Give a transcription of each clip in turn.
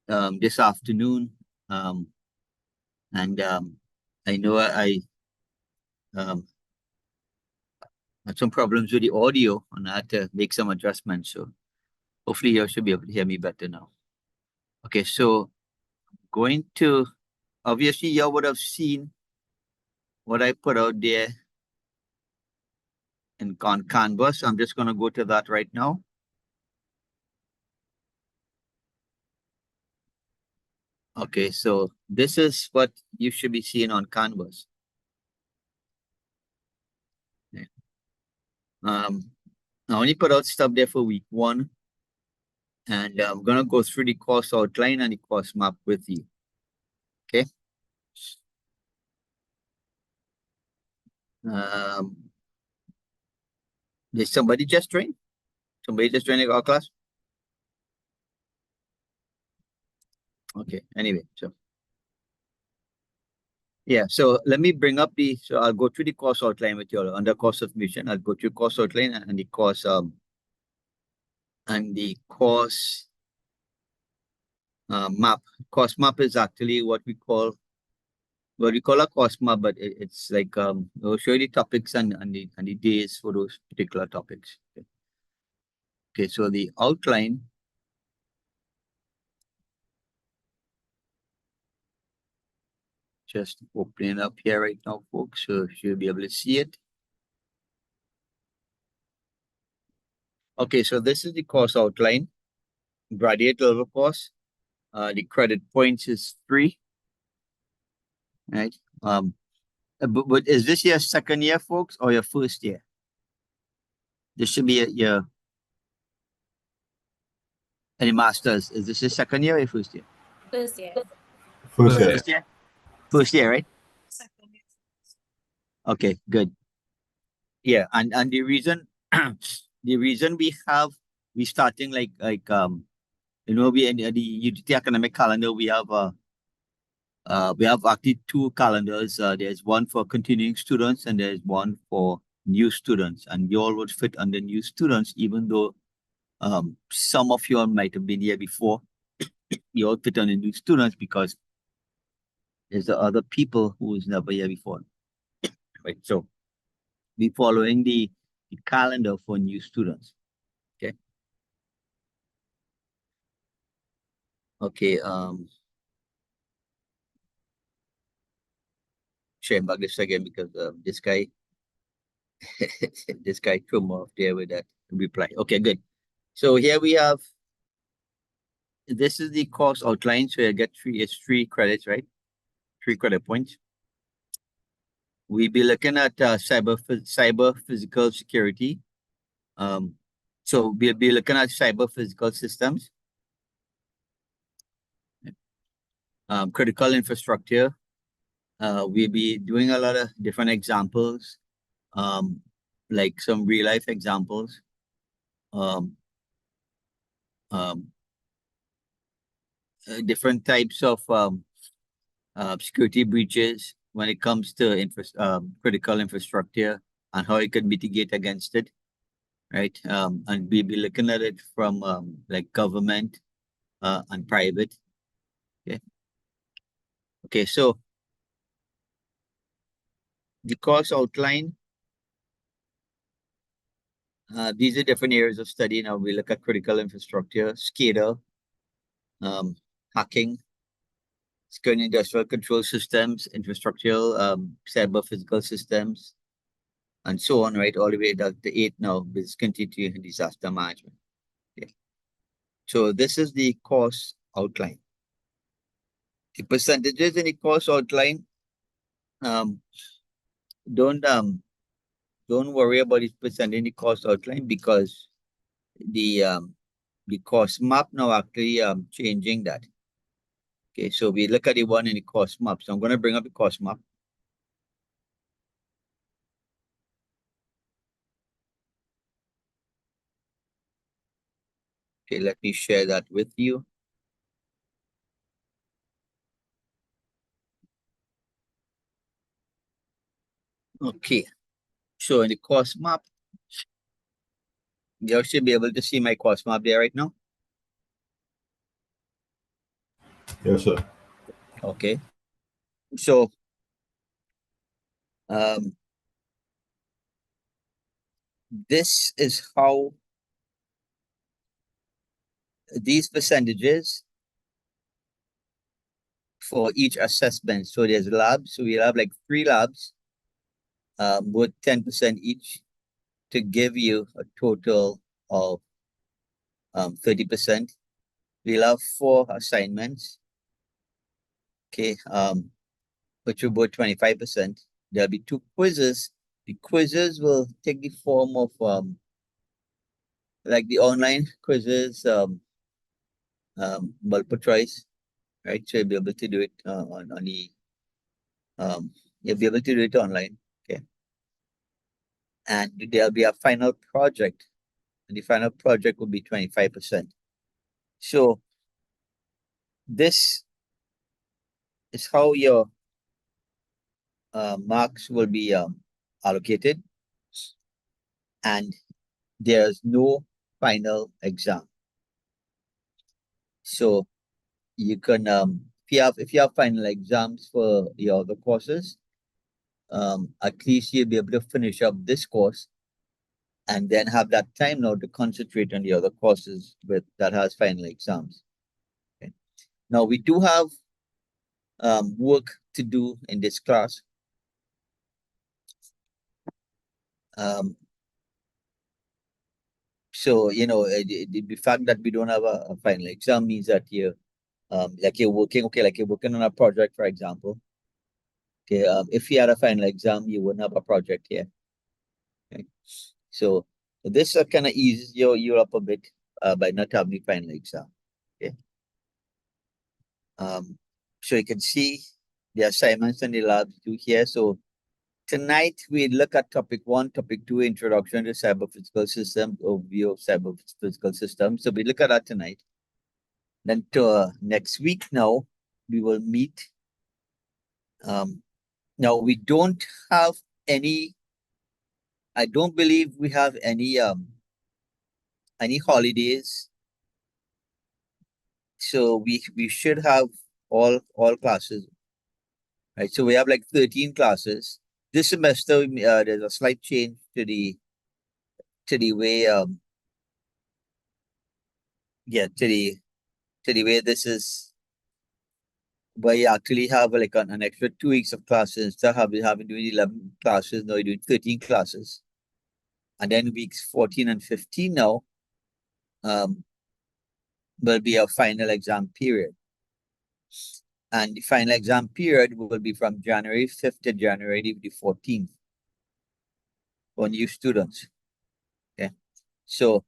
this afternoon. And I know I had some problems with the audio and I had to make some adjustments. So hopefully you should be able to hear me better now. Okay, so going to, obviously you would have seen what I put out there on Canvas. I'm just going to go to that right now. Okay, so this is what you should be seeing on Canvas. Okay. I only put out stuff there for week 1. And I'm going to go through the course outline and the course map with you. Okay. Did somebody just join? Somebody just joined our class? Okay, anyway, so. Yeah, so let me bring up so I'll go through the course outline with you all. Under course information, I'll go through course outline and the course map. Course map is actually what we call a course map, but it's like we'll show you the topics and the days for those particular topics. Okay, so the outline. Just opening up here right now, folks, so you'll be able to see it. Okay, so this is the course outline. Graduate level course. The credit points is 3. Right. But is this your second year, folks, or your first year? This should be your any masters. Is this your second year or your first year? First year. First year. First year. First year, right? Second year. Okay, good. Yeah, and the reason we starting like we in the UTT academic calendar we have actually 2 calendars. There's one for continuing students and there's one for new students, and you all would fit under new students, even though some of you all might have been here before. You all fit under new students because there's the other people who was never here before. Right. So we following the calendar for new students. Okay. Okay. Sharing back this again because this guy this guy threw me off there with that reply. Okay, good. So here we have, this is the course outline. So you get 3 credits, right? 3 credit points. We'll be looking at cyber physical security. So we'll be looking at cyber physical systems, critical infrastructure. We'll be doing a lot of different examples, like some real life examples. Different types of security breaches when it comes to critical infrastructure and how it can mitigate against it, right? And we'll be looking at it from like government and private. Okay. Okay, so the course outline. These are different areas of study. Now we look at critical infrastructure, SCADA, hacking, secure industrial control systems, infrastructural, cyber physical systems, and so on, right? All the way down to 8 now, business continuity and disaster management. Okay. So this is the course outline. The percentages in the course outline, don't worry about this percent in the course outline because the course map now actually changing that. Okay, so we look at the one in the course map. So I'm going to bring up the course map. Okay, let me share that with you. Okay, so in the course map, you should be able to see my course map there right now. Yes, sir. Okay. So um, this is how these percentages for each assessment. So there's labs. So we have like three labs, with 10% each to give you a total of 30%. We'll have four assignments, okay, which will be 25%. There'll be two quizzes. The quizzes will take the form of like the online quizzes, multiple choice, right? So you'll be able to do it on the um, you'll be able to do it online, okay? And there'll be a final project, and the final project will be 25%. So this is how your marks will be allocated, and there's no final exam. So you can if you have final exams for your other courses, at least you'll be able to finish up this course and then have that time now to concentrate on the other courses with that has final exams. Okay. Now we do have work to do in this class. Um, so the fact that we don't have a final exam means that you're working, okay, like you're working on a project, for example. Okay, if you had a final exam, you wouldn't have a project here. Okay, so this kind of eases you up a bit by not having the final exam. Okay, so you can see the assignments and the labs do here. So tonight we look at topic one, topic two, introduction to cyber physical systems, overview of cyber physical systems. So we look at that tonight. Then to next week now we will meet. Now we don't have any. I don't believe we have any holidays, so we should have all classes, right? So we have like 13 classes this semester. There's a slight change to the way yeah to the way this is, where you actually have like an extra 2 weeks of classes. Instead of having doing 11 classes, now you're doing 13 classes, and then weeks 14 and 15 now um will be a final exam period. And the final exam period will be from January 5th to January the 14th for new students. Okay. So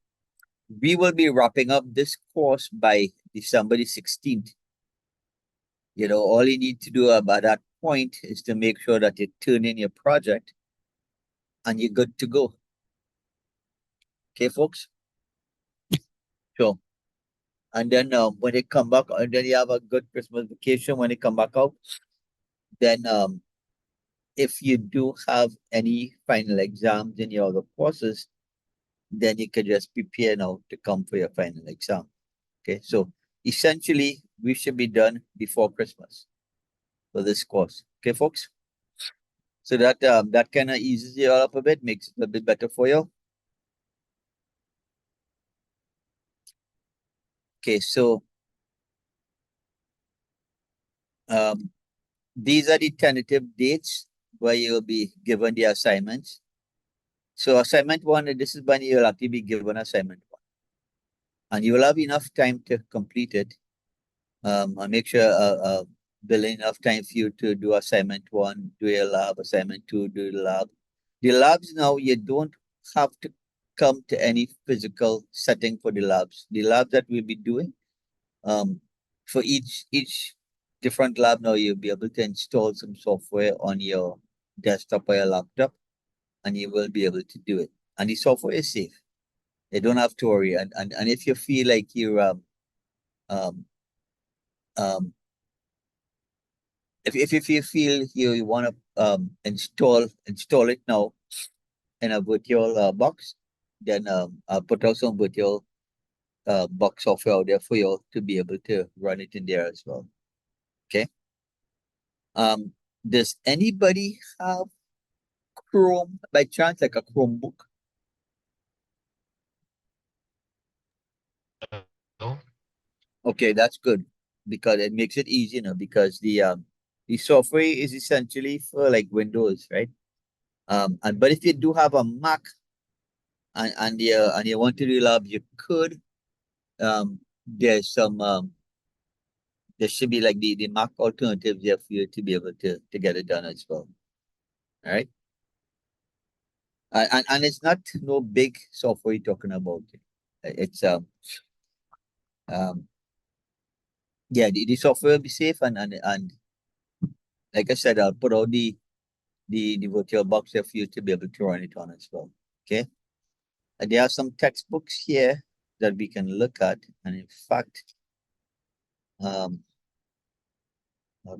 we will be wrapping up this course by December the 16th. All you need to do about that point is to make sure that you turn in your project and you're good to go. Okay, folks? So, and then when they come back, and then you have a good Christmas vacation when they come back out, then if you do have any final exams in your other courses, then you can just prepare now to come for your final exam. Okay, so essentially, we should be done before Christmas for this course. Okay, folks. So that kind of eases you all up a bit, makes it a bit better for you. Okay, so um, these are the tentative dates where you'll be given the assignments. So assignment one, this is when you'll actually be given assignment one, and you will have enough time to complete it. And make sure build enough time for you to do assignment one, do your lab, assignment two, do the lab. The labs now, you don't have to come to any physical setting for the labs. The labs that we'll be doing, for each different lab now, you'll be able to install some software on your desktop or your laptop, and you will be able to do it. And the software is safe. You don't have to worry. And if you feel like you're um um if you feel you want to install it now in a virtual box, then I'll put out some virtual box software out there for you to be able to run it in there as well. Okay. Um, does anybody have Chrome by chance, like a Chromebook? No. Okay, that's good because it makes it easy, because the software is essentially for like Windows, right? And but if you do have a Mac and you want to relab, you could. There's some there should be like the Mac alternatives there for you to be able to get it done as well. All right. And it's not no big software you're talking about. It's um yeah, the software will be safe, and like I said, I'll put out the virtual box there for you to be able to run it on as well. Okay. And there are some textbooks here that we can look at. And in fact, um let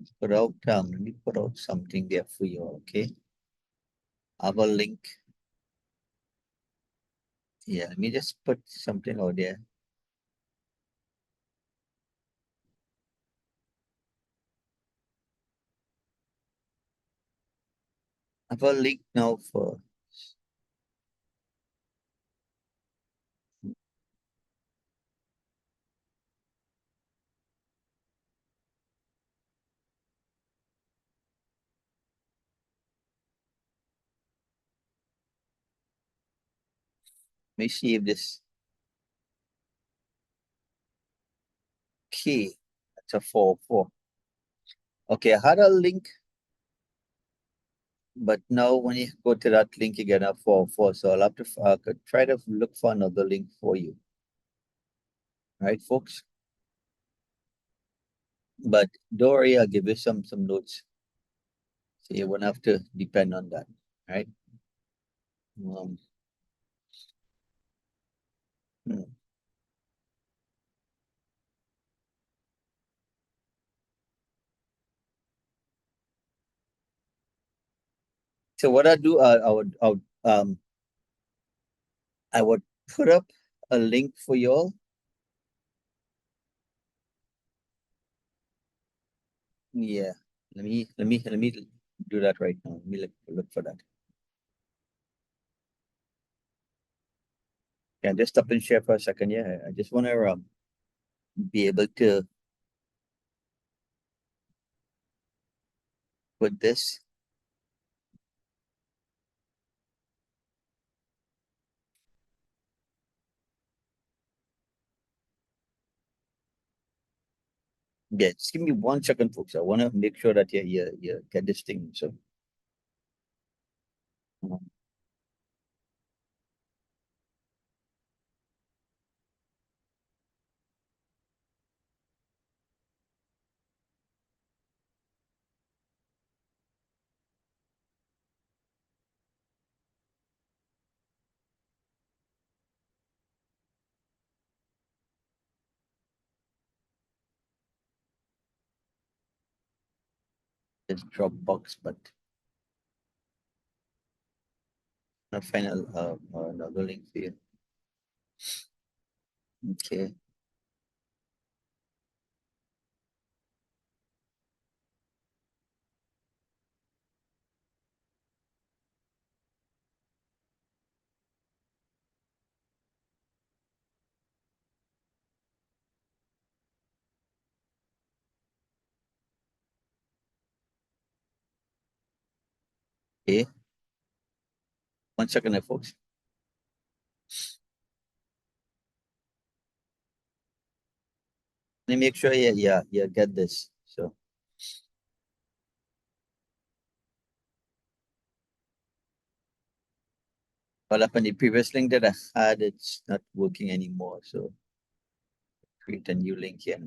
me put out something there for you, okay? I have a link. Yeah, let me just put something out there. I have a link now for. Let me see if this key. That's a 4 4. Okay, I had a link, but now when you go to that link, you get a 4 4. So I'll have to I could try to look for another link for you. Right, folks? But don't worry, I'll give you some notes. So you won't have to depend on that. Right? Um, hmm. So what I do, I would put up a link for y'all. Yeah. Let me do that right now. Let me look for that. Yeah, just stop and share for a second. Yeah, I just want to be able to put this. Yeah, just give me 1 second, folks. I want to make sure that you get this thing. So um, this Dropbox, but I find another link for you. Okay. Okay. 1 second, folks. Let me make sure you get this. So what happened? The previous link that I had, it's not working anymore. So create a new link here.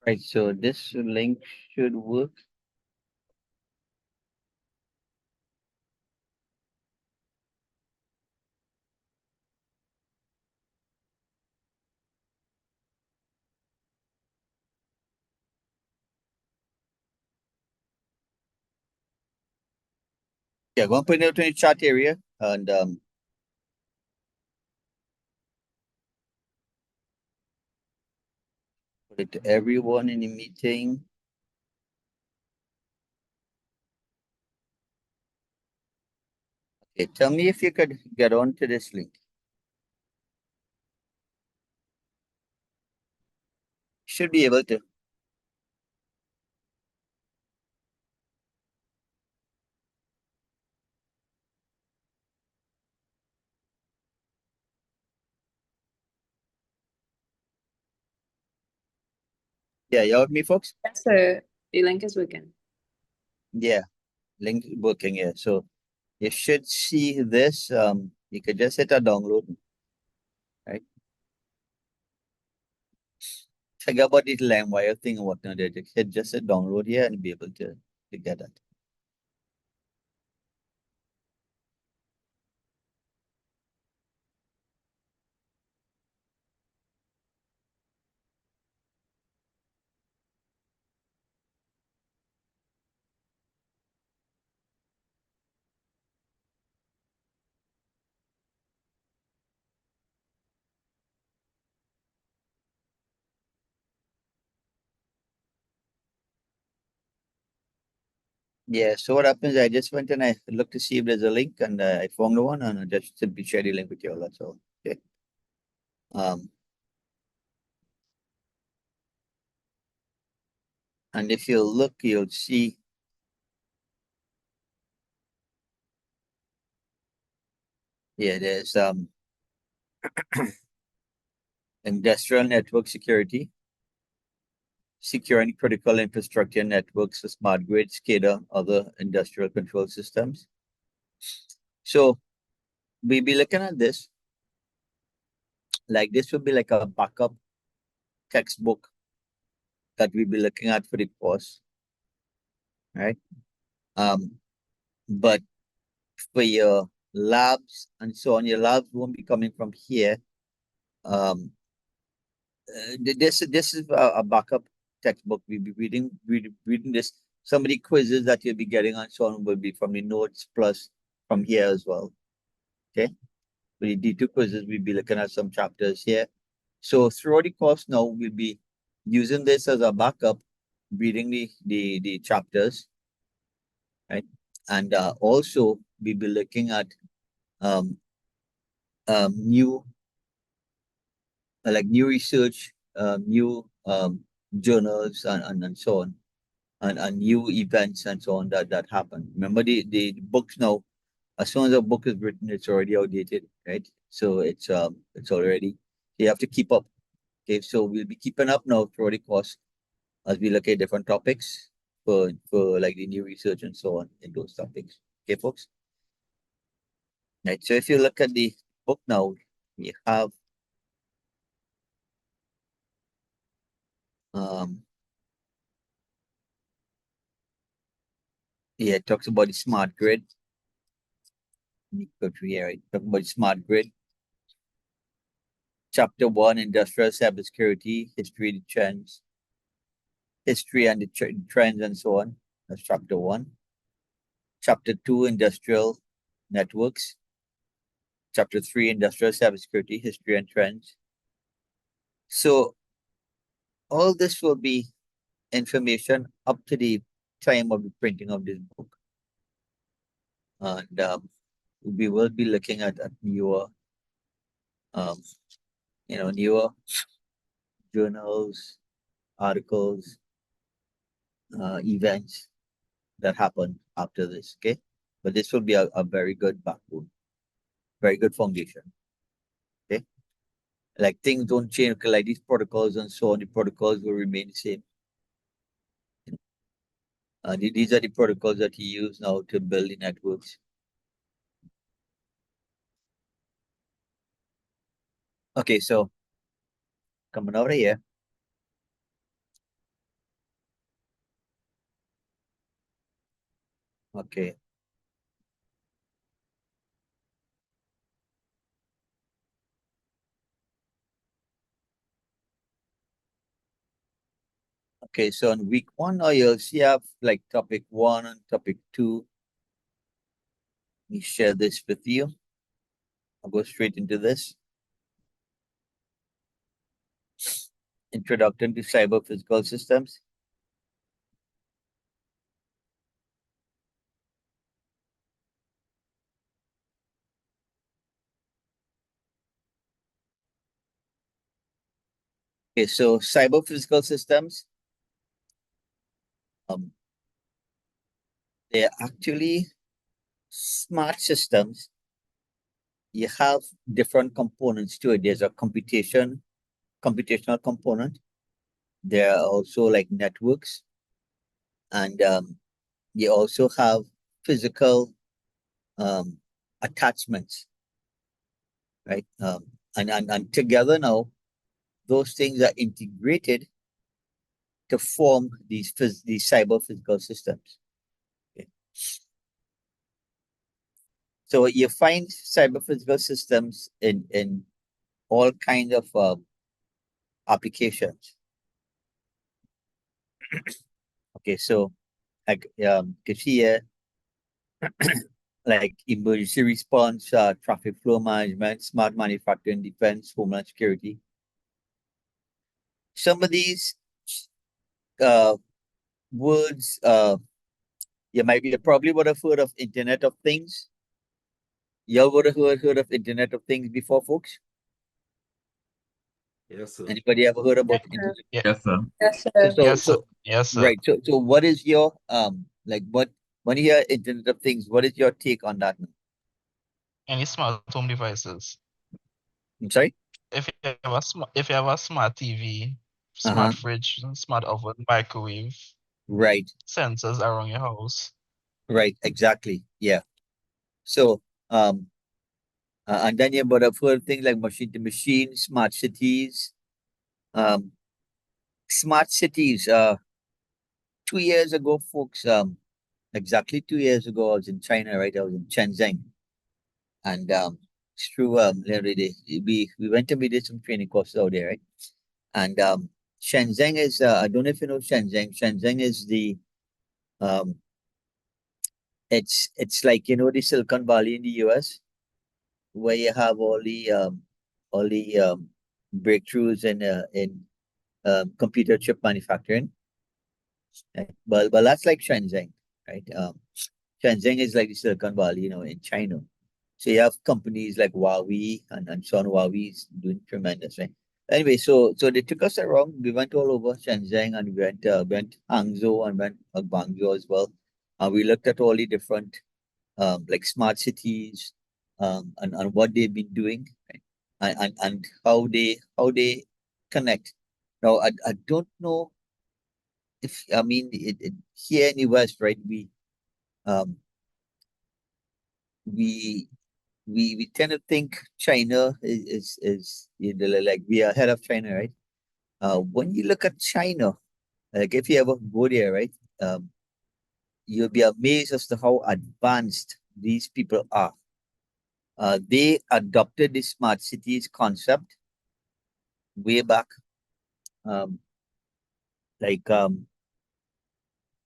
Right, so this link should work. Yeah, go and put it in the chat area and put it to everyone in the meeting. Okay, tell me if you could get on to this link. Should be able to. Yeah, you with me, folks? Yes, sir. The link is working. Yeah, link working here. So you should see this. You could just hit a download, right? Forget about this LimeWire thing or whatnot. Just hit download here and be able to get it. Yeah, so what happens, I just went and I looked to see if there's a link and I found one and I just simply share the link with you all, that's all. Okay. Um, and if you look, you'll see, yeah, there's industrial network security, securing critical infrastructure networks for smart grid, SCADA, other industrial control systems. So we be looking at this, like this would be like a backup textbook that we'll be looking at for the course, right? Um, but for your labs and so on, your labs won't be coming from here. Um, this is a backup textbook. We'll be reading this. Some of the quizzes that you'll be getting and so on will be from the notes plus from here as well. Okay. For the D2 quizzes, we'll be looking at some chapters here. So throughout the course now, we'll be using this as a backup, reading the chapters, right? And also we'll be looking at um, new like new research, new journals and so on, and new events and so on that happen. Remember the books now, as soon as a book is written, it's already outdated, right? So it's already, you have to keep up. Okay, so we'll be keeping up now throughout the course as we look at different topics for like the new research and so on in those topics. Okay, folks. Right. So if you look at the book now, we have um yeah, it talks about the smart grid. Let me go through here, right? Talk about the smart grid. Chapter one, industrial cybersecurity, history and the trends and so on. That's chapter one. Chapter two, industrial networks. Chapter three, industrial cybersecurity, history and trends. So all this will be information up to the time of the printing of this book. And we will be looking at newer, um, newer journals, articles, events that happen after this. Okay, but this will be a very good backbone, very good foundation. Okay, like things don't change. Okay, like these protocols and so on, the protocols will remain the same. These are the protocols that you use now to build the networks. Okay, so coming over here, Okay. Okay, so on week one, now you'll see I have like topic one and topic two. Let me share this with you. I'll go straight into this. Introduction to cyber physical systems. Okay, so cyber physical systems, um, they're actually smart systems. You have different components to it. There's a computational component. There are also like networks, and you also have physical um, attachments, right? And together now, those things are integrated to form these cyber physical systems. Okay. So you find cyber physical systems in all kind of applications. Okay, so like you see here, like emergency response, traffic flow management, smart manufacturing, defense, homeland security. Some of these uh, words, you might be probably would have heard of Internet of Things. Y'all would have heard of Internet of Things before, folks? Yes, sir. Anybody ever heard about Yes, sir. Internet? Yes, sir. Yes, So sir. so Yes, sir. so Yes, sir. right. So what is your like what when you hear Internet of Things, what is your take on that? Any smart home devices. I'm sorry? If you have if you have a smart TV, Uh-huh. smart fridge, smart oven, microwave, Right, sensors around your house. right, exactly. Yeah. So and then you would have heard things like machine to machine, smart cities. Um smart cities, 2 years ago, folks, exactly 2 years ago, I was in China, right? I was in Shenzhen. And it's true, literally, we went and we did some training courses out there, right? And Shenzhen is I don't know if you know Shenzhen. Shenzhen is the it's like the Silicon Valley in the US where you have all the breakthroughs in computer chip manufacturing. Right? But that's like Shenzhen, right? Shenzhen is like the Silicon Valley, in China. So you have companies like Huawei and so on. Huawei is doing tremendous, right? Anyway, so they took us around. We went all over Shenzhen and went Hangzhou and went Guangzhou as well. We looked at all the different like smart cities and what they've been doing, right? And how they connect. Now I don't know if I mean here in the West, right? Um we we tend to think China is like we are ahead of China, right? When you look at China, like if you ever go there, right, um, you'll be amazed as to how advanced these people are. They adopted the smart cities concept way back, um, like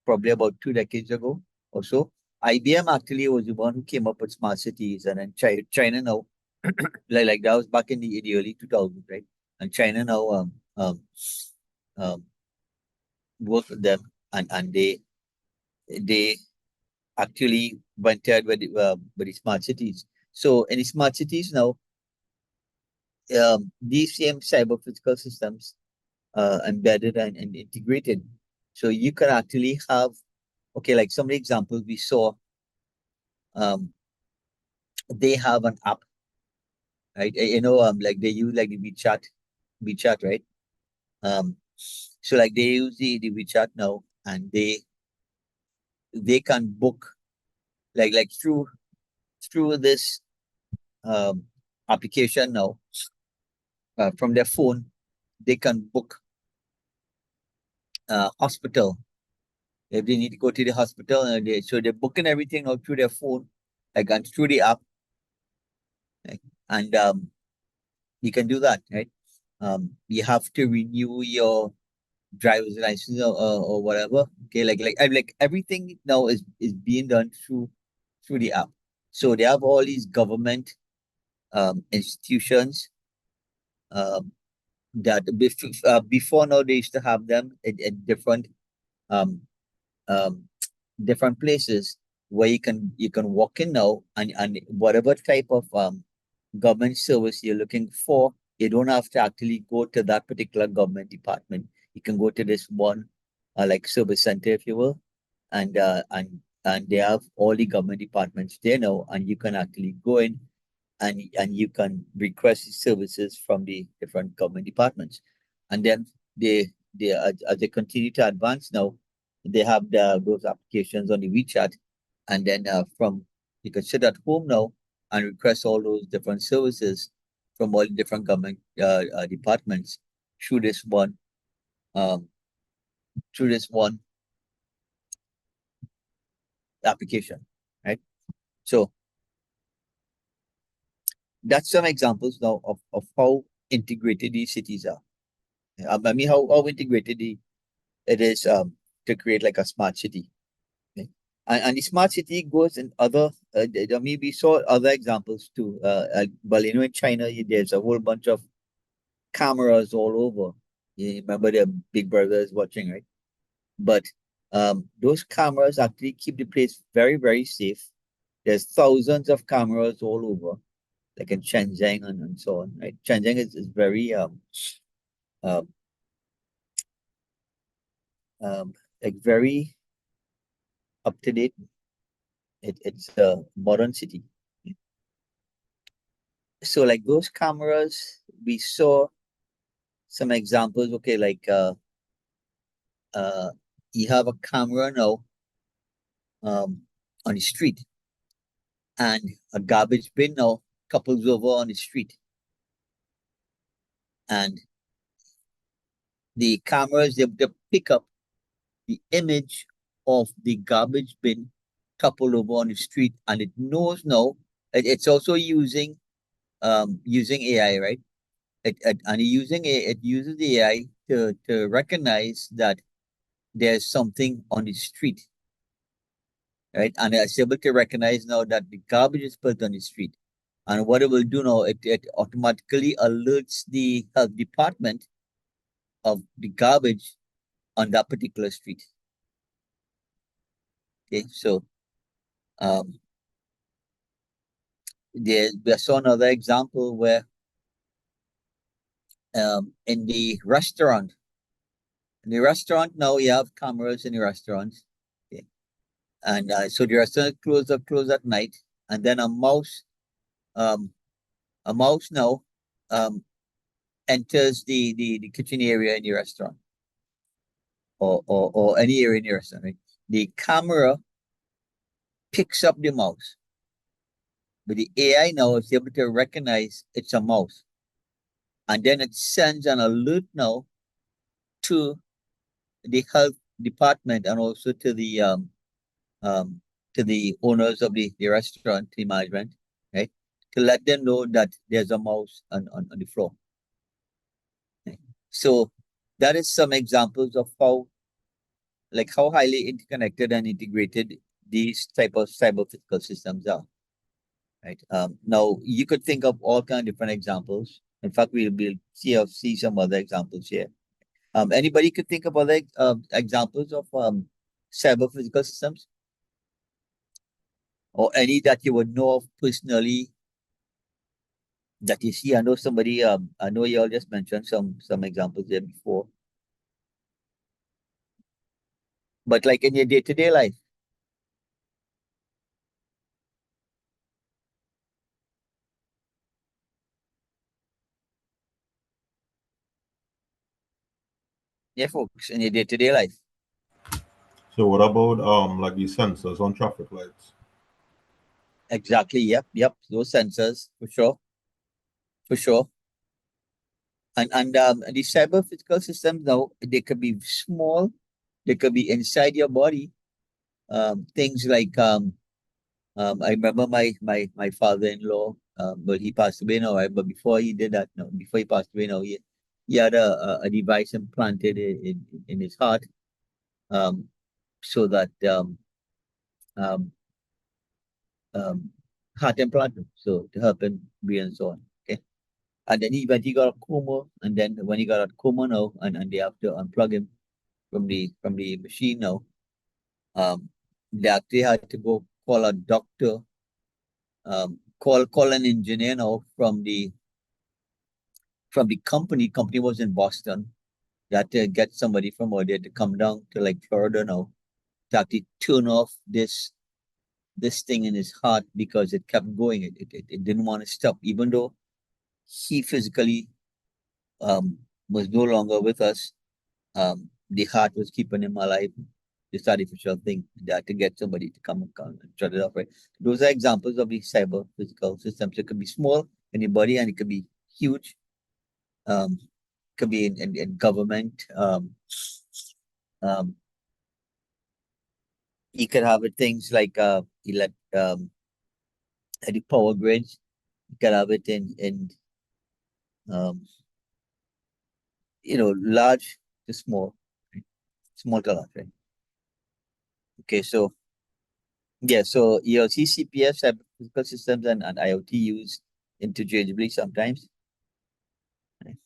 probably about 2 decades ago or so. IBM actually was the one who came up with smart cities, and then China now, like that was back in the early 2000s, right? And China now um, work with them, and they actually went ahead with the smart cities. So in the smart cities now, these same cyber physical systems embedded and integrated. So you can actually have, okay, like some of the examples we saw, um, they have an app, right? Like they use like the WeChat, right? So like they use the WeChat now, and they can book like through this um application now, from their phone, they can book hospital If they need to go to the hospital, so they're booking everything now through their phone, like and through the app, right? And you can do that, right? You have to renew your driver's license or whatever. Okay, like everything now is being done through the app. So they have all these government institutions um that before now they used to have them in different um um different places where you can walk in now, and whatever type of government service you're looking for, you don't have to actually go to that particular government department. You can go to this one like service center, if you will, and they have all the government departments there now, and you can actually go in and you can request services from the different government departments. And then they as they continue to advance now, they have those applications on the WeChat, and then from you can sit at home now and request all those different services from all the different government departments through this one um, through this one application, right? So that's some examples now of how integrated these cities are. I mean, how integrated it is to create like a smart city. Okay? And the smart city goes in other. I mean, we saw other examples too. Well, in China, there's a whole bunch of cameras all over. You remember the Big Brother is watching, right? But those cameras actually keep the place very, very safe. There's thousands of cameras all over, like in Shenzhen and so on, right? Shenzhen is very um, like very up to date. It's a modern city. So like those cameras, we saw some examples. Okay, like uh, you have a camera now um on the street, and a garbage bin now couples over on the street, and the cameras they pick up the image of the garbage bin coupled over on the street, and it knows now. It's also using AI, right? And it uses the AI to recognize that there's something on the street, right? And it's able to recognize now that the garbage is put on the street. And what it will do now, it automatically alerts the health department of the garbage on that particular street. Okay, so um, we saw another example where in the restaurant now you have cameras in the restaurants. Okay, and so the restaurant closed at night, and then um, a mouse now um, enters the kitchen area in the restaurant, or any area in the restaurant, right? The camera picks up the mouse, but the AI now is able to recognize it's a mouse. And then it sends an alert now to the health department, and also um, to the owners of the restaurant, the management, right? To let them know that there's a mouse on the floor. Right? So that is some examples of how highly interconnected and integrated these type of cyber physical systems are. Right. Now you could think of all kind of different examples. In fact, we'll see some other examples here. Anybody could think of other examples of cyber physical systems, or any that you would know of personally that you see. I know somebody. I know you all just mentioned some examples there before, but like in your day-to-day life. Yeah, folks, in your day-to-day life. So what about like the sensors on traffic lights? Exactly. Yep. Those sensors for sure. And the cyber physical systems now, they could be small, They could be inside your body. Things like I remember my father-in-law. But he passed away now, right? But before he did that, no, before he passed away, no, he had a device implanted in his heart, so that um, um, heart implant, so to help him breathe and so on. Okay, and then he got a coma, and then when he got a coma now, and they have to unplug him from the machine now. They actually had to go call a doctor, call an engineer now from the company. Company was in Boston. They had to get somebody from over there to come down to like Florida now to actually turn off this thing in his heart because it kept going. It didn't want to stop, even though he physically was no longer with us. The heart was keeping him alive. This artificial thing. They had to get somebody to come and shut it off, right? Those are examples of the cyber physical systems. It could be small in the body and it could be huge. Could be in government. You could have things like the power grids. You could have it in um, large to small, right? Small to large, right? Okay, so yeah, so you'll see CPS, cyber physical systems, and IoT used interchangeably sometimes. Right?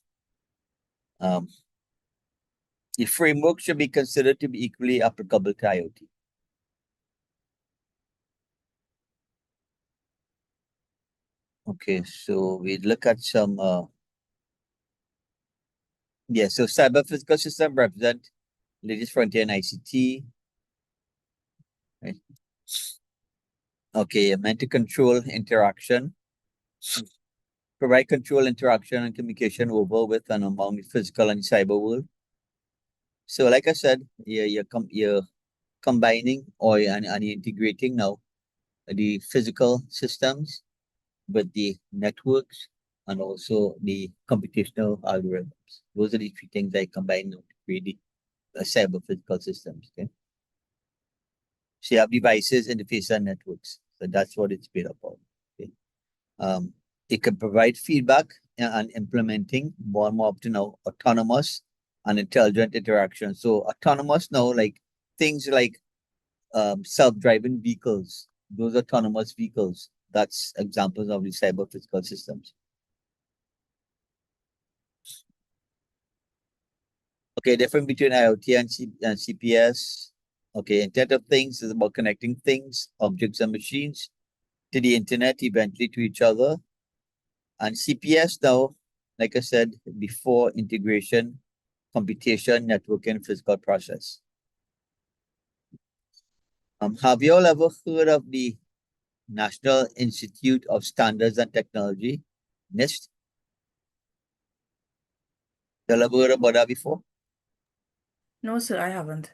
The framework should be considered to be equally applicable to IoT. Okay, so we look at some so cyber physical system represent latest frontier in ICT. Right? Okay, meant to control interaction, provide control, interaction, and communication over, with, and among the physical and cyber world. So, like I said, you're combining and integrating now the physical systems with the networks and also the computational algorithms. Those are the three things I combine to create the cyber physical systems. Okay. So you have devices, interfaces, and networks. So that's what it's made up of. Okay. It can provide feedback and implementing more and more up to now autonomous and intelligent interaction. So autonomous now, like things like self-driving vehicles, those autonomous vehicles, that's examples of the cyber physical systems. Okay, difference between IoT and CPS. Okay, Internet of Things is about connecting things, objects, and machines to the internet, eventually to each other. And CPS now, like I said before, integration, computation, networking, physical process. Have you all ever heard of the National Institute of Standards and Technology, NIST? You all ever heard about that before? No, sir, I haven't.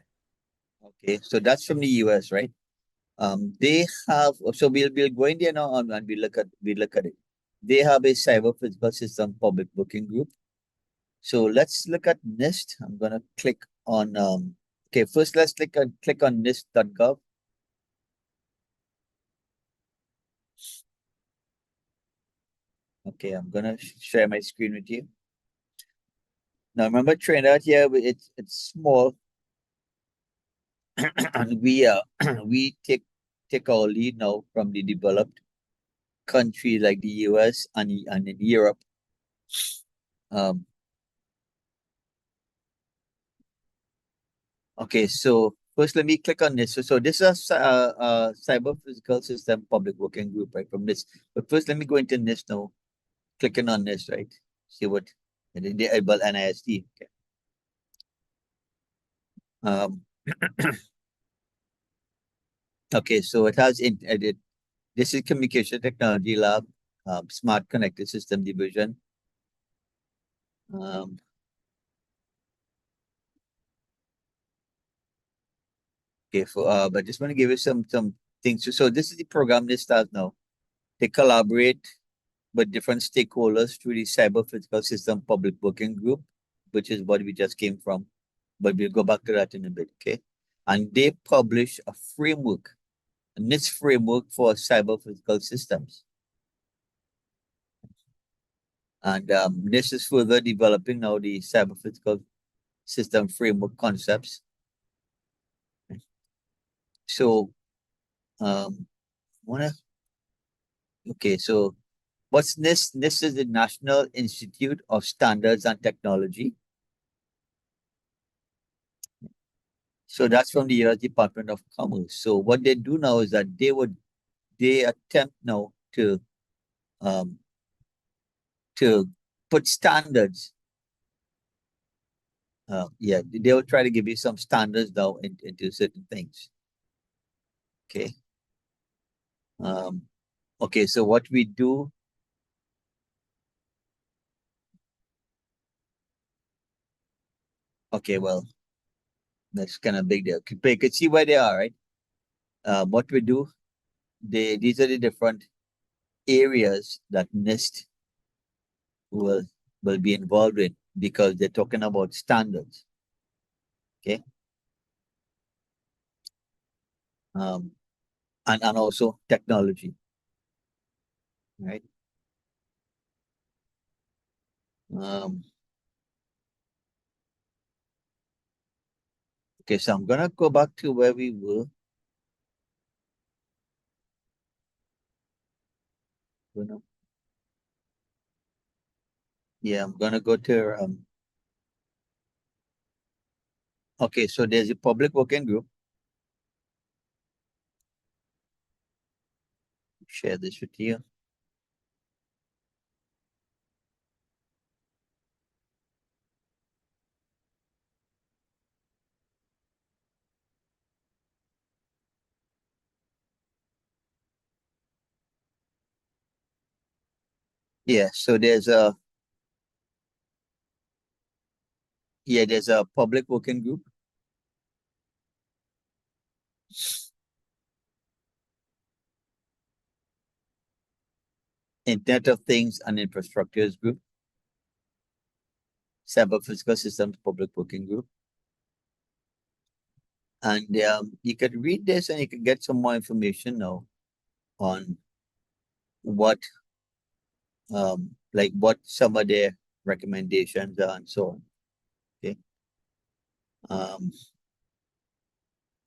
Okay, so that's from the US, right? They have, so we'll go in there now and we look at it. They have a cyber physical system public working group. So let's look at NIST. I'm gonna click on okay, first let's click on NIST.gov. Okay, I'm gonna share my screen with you. Now remember, Trinidad here, it's small, and we take our lead now from the developed countries like the US and in Europe. Okay, so first let me click on this. So this is a cyber physical system public working group, right, from this. But first let me go into this now. Clicking on this, right? See what the able NIST. Okay. Okay, so it has this is communication technology lab, smart connected system division. Okay, but just want to give you some things. So this is the program they start now. They collaborate with different stakeholders through the cyber physical system public working group, which is what we just came from. but we'll go back to that in a bit, okay? And they publish a framework, a NIST framework for cyber physical systems. And NIST is further developing now the cyber physical system framework concepts. So, okay, so what's NIST? NIST is the National Institute of Standards and Technology. So that's from the U.S. Department of Commerce. So what they do now is that they attempt now to put standards. Yeah, they will try to give you some standards now into certain things. Okay. Okay, so what we do. Okay, well, that's kind of big deal. But you can see where they are, right? What we do, these are the different areas that NIST will be involved in because they're talking about standards. Okay. And also technology. Right. Okay, so I'm gonna go back to where we were. Yeah, I'm gonna go to okay, so there's a public working group. Share this with you. Yeah, so there's a public working group. Internet of Things and Infrastructures Group. Cyber Physical Systems Public Working Group. And you can read this and you can get some more information now on what like what some of their recommendations are and so on. Okay.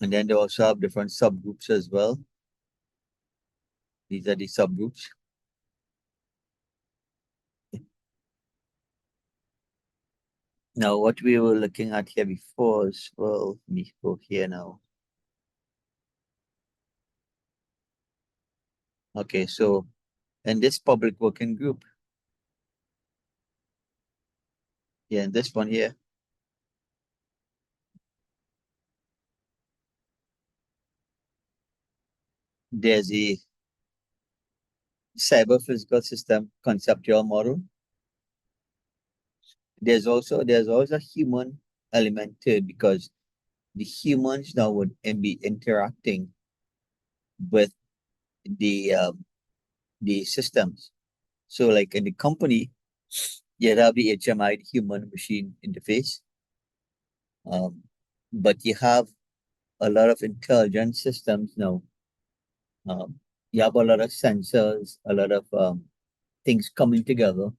And then they also have different subgroups as well. These are the subgroups. Now, what we were looking at here before is, well, let me go here now. Okay, so in this public working group, yeah, in this one here, there's a cyber physical system conceptual model. There's also a human element to it because the humans now would be interacting with the systems. So like in the company, you'd have the HMI, the human machine interface. But you have a lot of intelligent systems now. You have a lot of sensors, a lot of things coming together,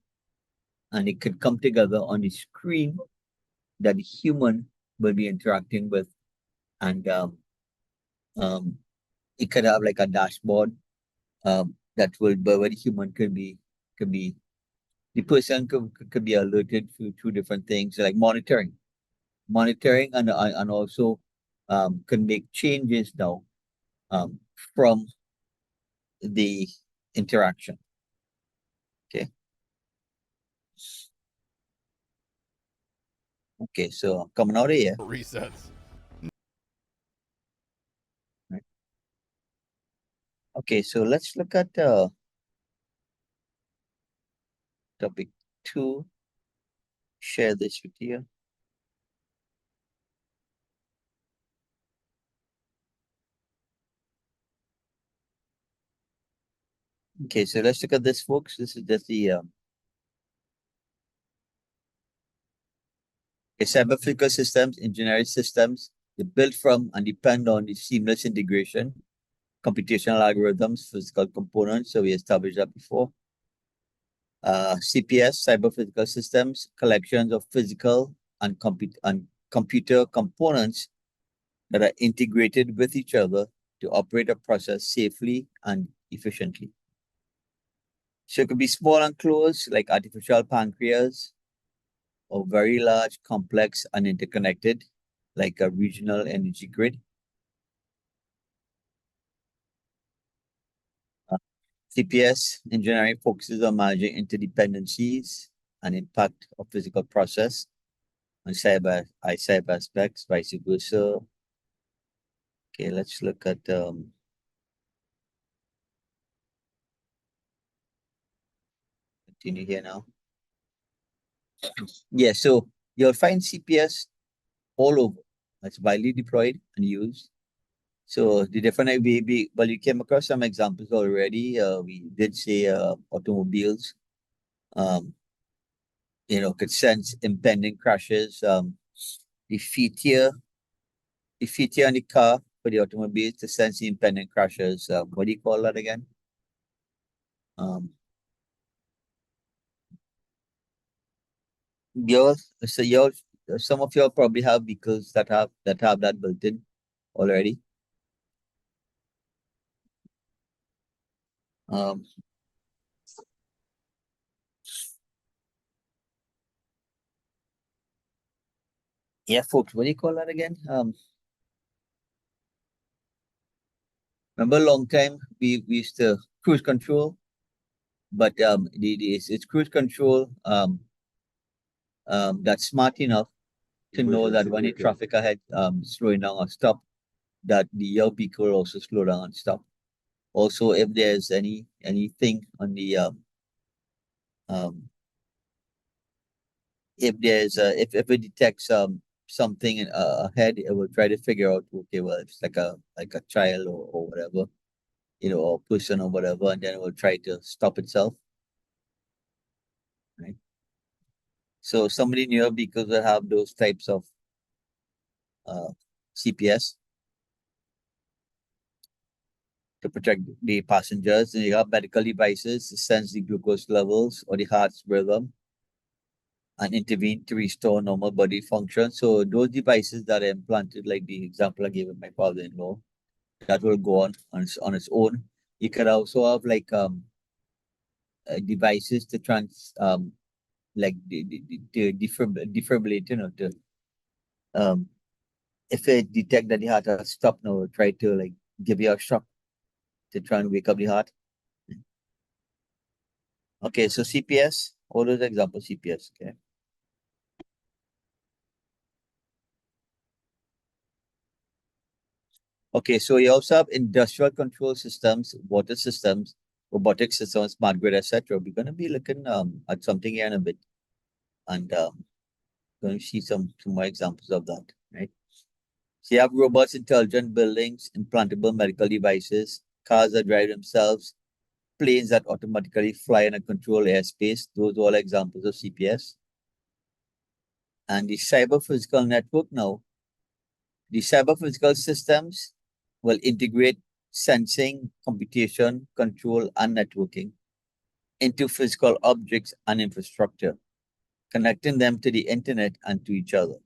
and it could come together on the screen that the human will be interacting with, and it could have like a dashboard that will, where the human could be the person could be alerted to two different things like monitoring and also can make changes now from the interaction. Okay. Okay, so coming out of here. Resets. Right. Okay, so let's look at topic 2. Share this with you. Okay, so let's look at this, folks. This is just the Cyber-physical systems, engineering systems, they build from and depend on the seamless integration, computational algorithms, physical components. So we established that before. CPS, cyber-physical systems, collections of physical and computer components that are integrated with each other to operate a process safely and efficiently. So it could be small and close, like artificial pancreas, or very large, complex, and interconnected, like a regional energy grid. CPS engineering focuses on managing interdependencies and impact of physical process on cyber aspects, vice versa. Okay, let's look at continue here now. Yeah, so you'll find CPS all over. It's widely deployed and used. So the different well, you came across some examples already. We did say automobiles, could sense impending crashes. The feature on the car for the automobiles to sense the impending crashes. What do you call that again? Some of you probably have vehicles that have that built in already. Yeah, folks, what do you call that again? Remember a long time we used to cruise control, but it's cruise control that's smart enough to know that when the traffic ahead slowing down or stop, that your vehicle will also slow down and stop. Also, if there's anything on the if it detects something ahead, it will try to figure out, okay, well, it's like a child or whatever, or person or whatever, and then it will try to stop itself. Right. So some of the newer vehicles will have those types of CPS to protect the passengers. And you have medical devices to sense the glucose levels or the heart's rhythm and intervene to restore normal body function. So those devices that are implanted, like the example I gave of my father-in-law, that will go on its own. You could also have like devices to like the defibrillate, to if it detect that the heart has stopped now, try to like give you a shock to try and wake up the heart. Okay, so CPS, all those examples CPS, okay. Okay, so you also have industrial control systems, water systems, robotic systems, smart grid, etc. We're going to be looking at something here in a bit, and going to see some more examples of that, right? So you have robots, intelligent buildings, implantable medical devices, cars that drive themselves, planes that automatically fly in a controlled airspace. Those are all examples of CPS. And the cyber physical network now, the cyber physical systems will integrate sensing, computation, control, and networking into physical objects and infrastructure, connecting them to the internet and to each other.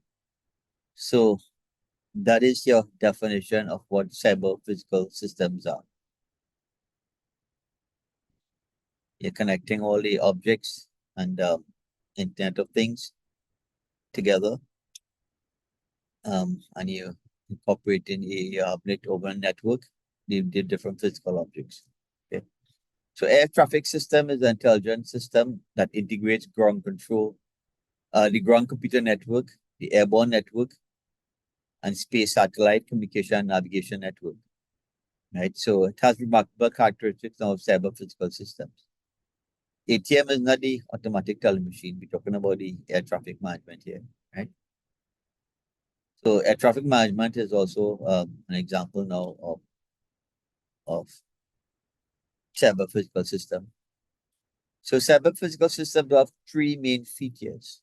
So that is your definition of what cyber physical systems are. You're connecting all the objects and Internet of Things together, and you incorporating you have it over a network, the different physical objects. Okay. So air traffic system is an intelligent system that integrates ground control, the ground computer network, the airborne network, and space satellite communication and navigation network. Right. So it has remarkable characteristics of cyber physical systems. ATM is not the automatic teller machine. We're talking about the air traffic management here, right? So air traffic management is also an example now of cyber physical system. So cyber physical systems have three main features.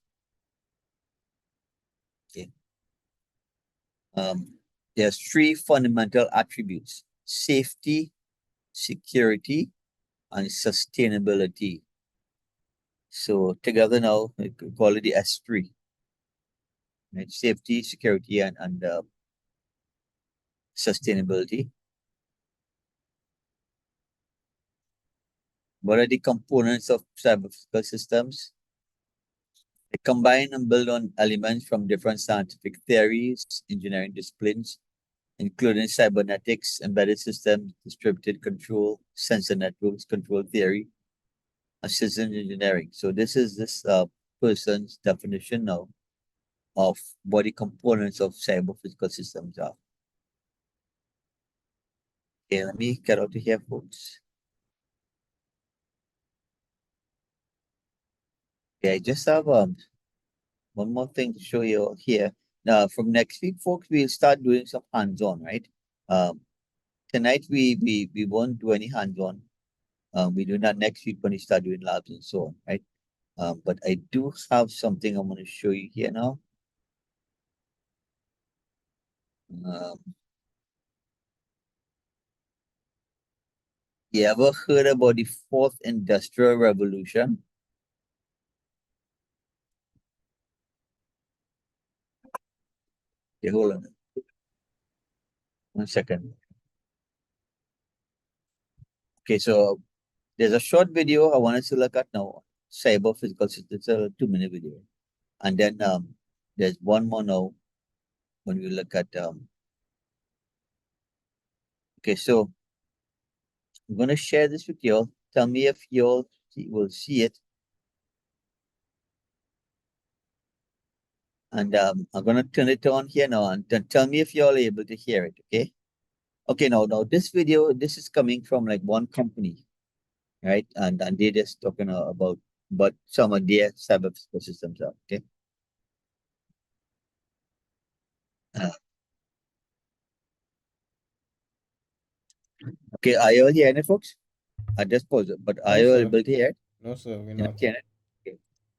There's three fundamental attributes: safety, security, and sustainability. So together now, we could call it the S3. Right? Safety, security, and sustainability. What are the components of cyberphysical systems? They combine and build on elements from different scientific theories, engineering disciplines, including cybernetics, embedded systems, distributed control, sensor networks, control theory, and systems engineering. So this is this person's definition now of what the components of cyber-physical systems are. Okay, let me get out of here, folks. Okay, I just have one more thing to show you here. Now, from next week, folks, we'll start doing some hands-on, right? Tonight we won't do any hands-on. We do that next week when we start doing labs and so on, right? But I do have something I'm going to show you here now. You ever heard about the fourth industrial revolution? Okay, hold on. 1 second. Okay, so there's a short video I want us to look at now. Cyber physical systems, a 2-minute video. And then there's one more now when we look at okay, so I'm gonna share this with y'all. Tell me if y'all will see it. And I'm gonna turn it on here now and tell me if y'all are able to hear it, okay? Okay, now this video, this is coming from like one company, right? And they're just talking about some of their cyber physical systems are, okay? Okay, are you all hearing it, folks? I just pause it, but are No, you all sir. able to hear it? No, sir, we're You're not. not hearing it? Okay.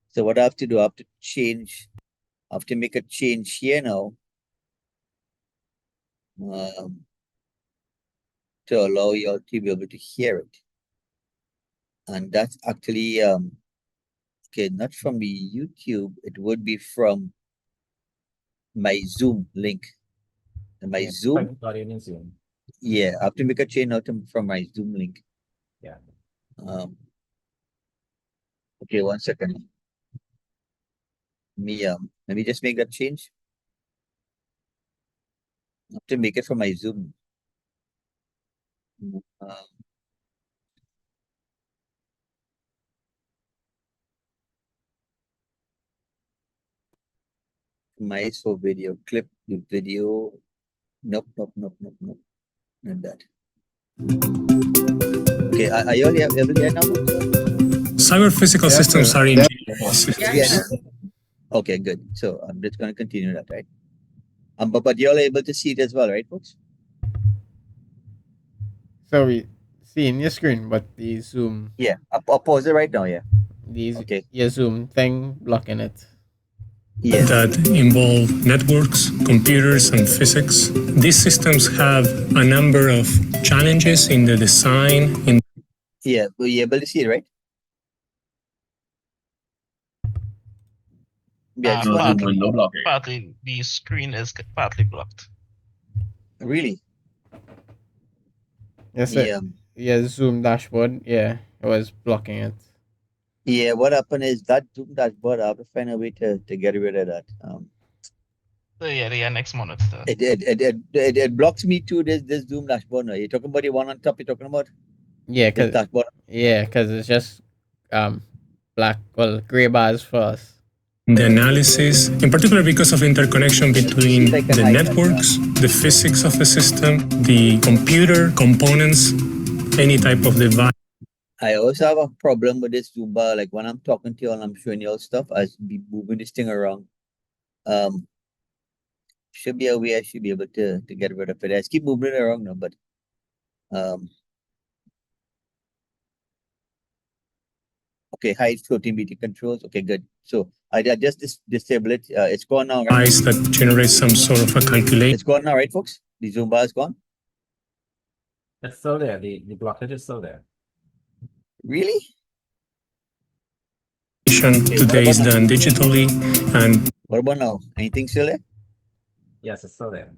So what I have to do, I have to change, I have to make a change here now. To allow you all to be able to hear it. And that's actually okay, not from the YouTube, it would be from my Zoom link. And my Zoom, yeah, I have to make a change now from my Zoom link. Yeah. Okay, 1 second. Let me just make that change. I have to make it from my Zoom. My for video clip, the video. Nope. Not that. Okay, are you all able to hear now? Cyber physical Yes, systems sir. are Yeah. engineering Yeah. systems. Okay, good. So I'm just going to continue that, right? But you're able to see it as well, right, folks? So we see in your screen, but the Zoom, Yeah, I'll pause it right now. Yeah. these Okay. your Zoom thing blocking it. Yeah. That involve networks, computers, and physics. These systems have a number of challenges in the design. Yeah. Were you able to see it, right? Yeah. I just want to Partly the screen is partly blocked. really. Yes, sir. Yeah. Yeah, Zoom dashboard. Yeah, it was blocking it. Yeah. What happened is that Zoom dashboard. I have to find a way to get rid of that. So yeah, next monitor. It blocks me too. This Zoom dashboard. Now you're talking about the one on top. You're talking about Yeah, this cause dashboard. it's just black, well, gray bars for us. The analysis, in particular because of interconnection between I can the hide that, networks, the physics of the system, the computer components, any type of device. I also have a problem with this Zoom bar. Like when I'm talking to you and I'm showing you all stuff, I should be moving this thing around. Should be a way I should be able to get rid of it. I just keep moving it around now, but okay, Okay, hide floating meter controls. Okay, good. So I just disable it. It's gone now, right? Device that generates some sort of a calculation It's gone now, right, folks? The zoom bar is gone. It's still there. The blockage is still there. Really? today is done digitally, and What about now? Anything still there? Yes, it's still there.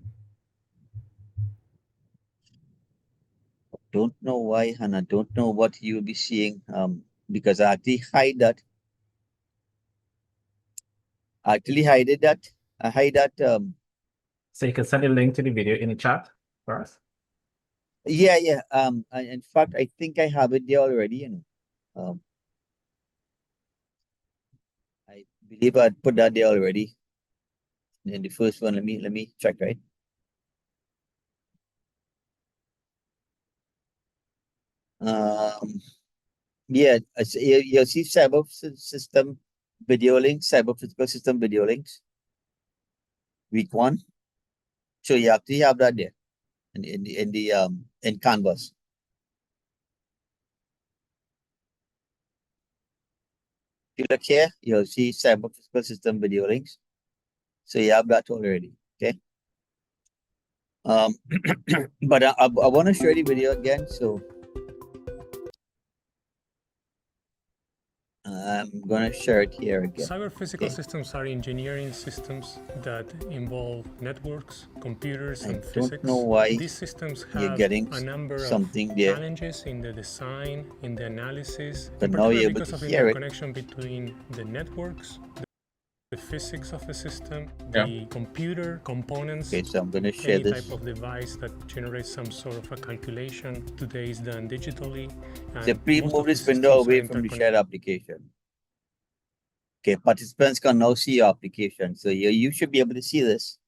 Don't know why, Hannah. Don't know what you'll be seeing. Because I actually hide that. I actually hide that. I hide that. So you can send a link to the video in the chat for us. Yeah. In fact, I think I have it there already. You know. I believe I put that there already. In the first one, let me check, right? Yeah, you'll see system video links, cyber physical system video links. Week 1. So you actually have that there in Canvas. If you look here, you'll see cyber physical system video links. So you have that already. Okay. But I want to show you the video again. So I'm gonna share it here again. cyber-physical Okay. systems are engineering systems that involve networks, computers, I and don't physics. know why These systems you're have getting a number something of there. challenges in the design, in the analysis, But in now particular you're able because to of hear it. interconnection between the networks, the physics of the system, Yeah. the computer components. Okay, so I'm gonna share Any this. type of device that generates some sort of a calculation today is done digitally. So please most move of this the window systems are away from the shared application. Okay, participants can now see your application. So you should be able to see this.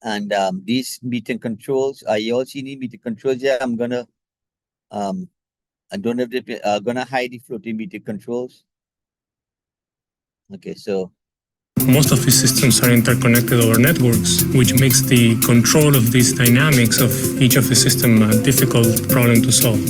And these meter controls, you all see the meter controls here. I'm gonna I don't have the gonna hide the floating meter controls. Okay, so most of these systems are interconnected over networks, which makes the control of these dynamics of each of the system a difficult problem to solve.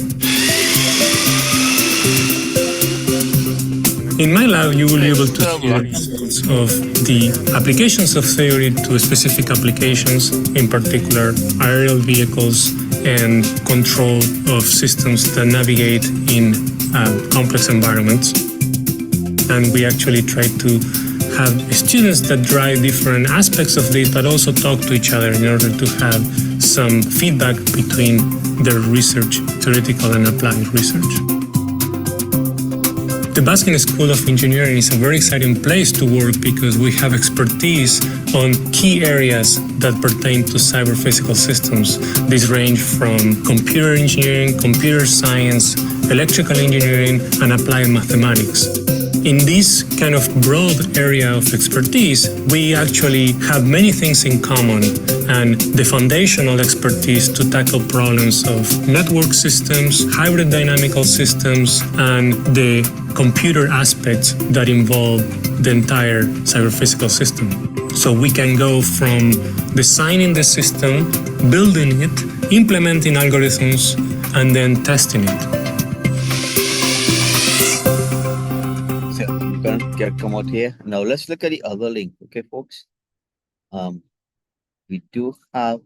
In my lab, you will be able to see the results of the applications of theory to specific applications, in particular aerial vehicles and control of systems that navigate in complex environments. And we actually try to have students that drive different aspects of this, but also talk to each other in order to have some feedback between their research, theoretical and applied research. The Baskin School of Engineering is a very exciting place to work because we have expertise on key areas that pertain to cyber-physical systems. These range from computer engineering, computer science, electrical engineering, and applied mathematics. In this kind of broad area of expertise, we actually have many things in common, and the foundational expertise to tackle problems of network systems, hybrid dynamical systems, and the computer aspects that involve the entire cyber-physical system. So we can go from designing the system, building it, implementing algorithms, and then testing it. So I'm gonna come out here. Now let's look at the other link, okay, folks? We do have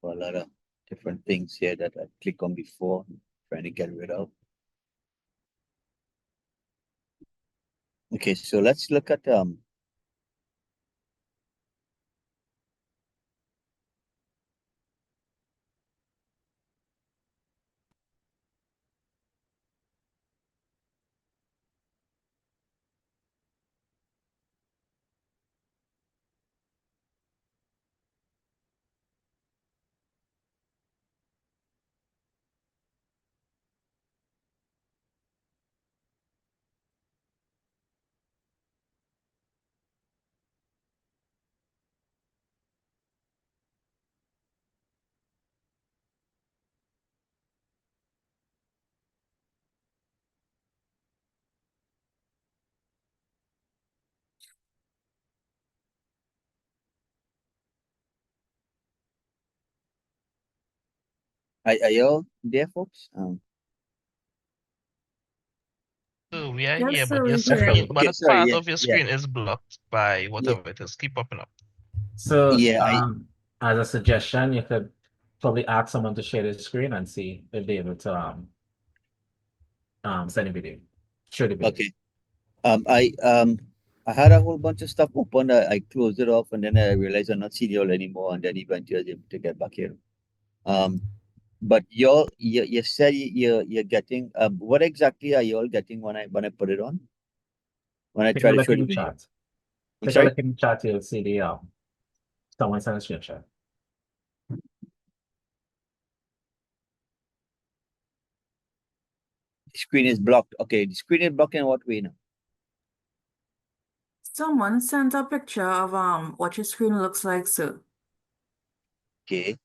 a lot of different things here that I click on before, trying to get rid of. Okay, so let's look at Are y'all there, folks? So we are Yes, here, sir, but your we sir. screen, but Okay, a sorry, part yeah, of your yeah, screen is blocked by whatever it is. Keep popping up. So, yeah. as a suggestion, you could probably ask someone to share the screen and see if they're able to send a video, share the video. Okay. I had a whole bunch of stuff open. I closed it off, and then I realized I'm not seeing y'all anymore, and then eventually I was able to get back here. But you said you're getting what exactly are y'all getting when I put it on? When I Take try a to look show in the the video. chat. I'm Take a sorry? look in the chat, you'll see the someone sent a screenshot. The screen is blocked. Okay, the screen is blocked in what way now? Someone sent a picture of what your screen looks like, sir. Okay.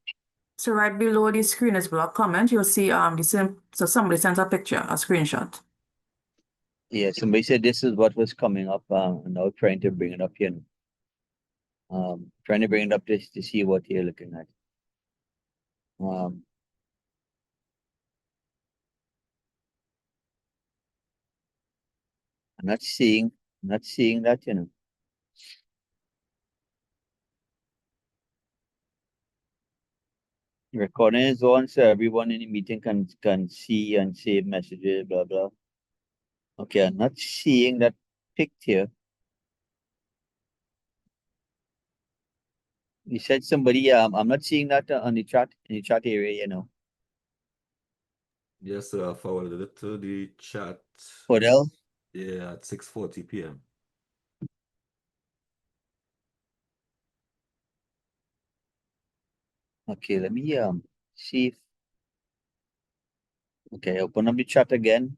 So right below the screen is block comment, you'll see the same. So somebody sent a picture, a screenshot. Yeah, somebody said this is what was coming up. And now trying to bring it up here. Trying to bring it up to see what you're looking at. I'm not seeing that, you know. Recording is on, so everyone in the meeting can see and save messages, blah blah. Okay, I'm not seeing that picture. You said somebody, I'm not seeing that on the chat, in the chat area, you know. Yes, sir. I forwarded it to the chat. Odell, Yeah, at 6:40 p.m. okay, let me see if, okay, open up the chat again.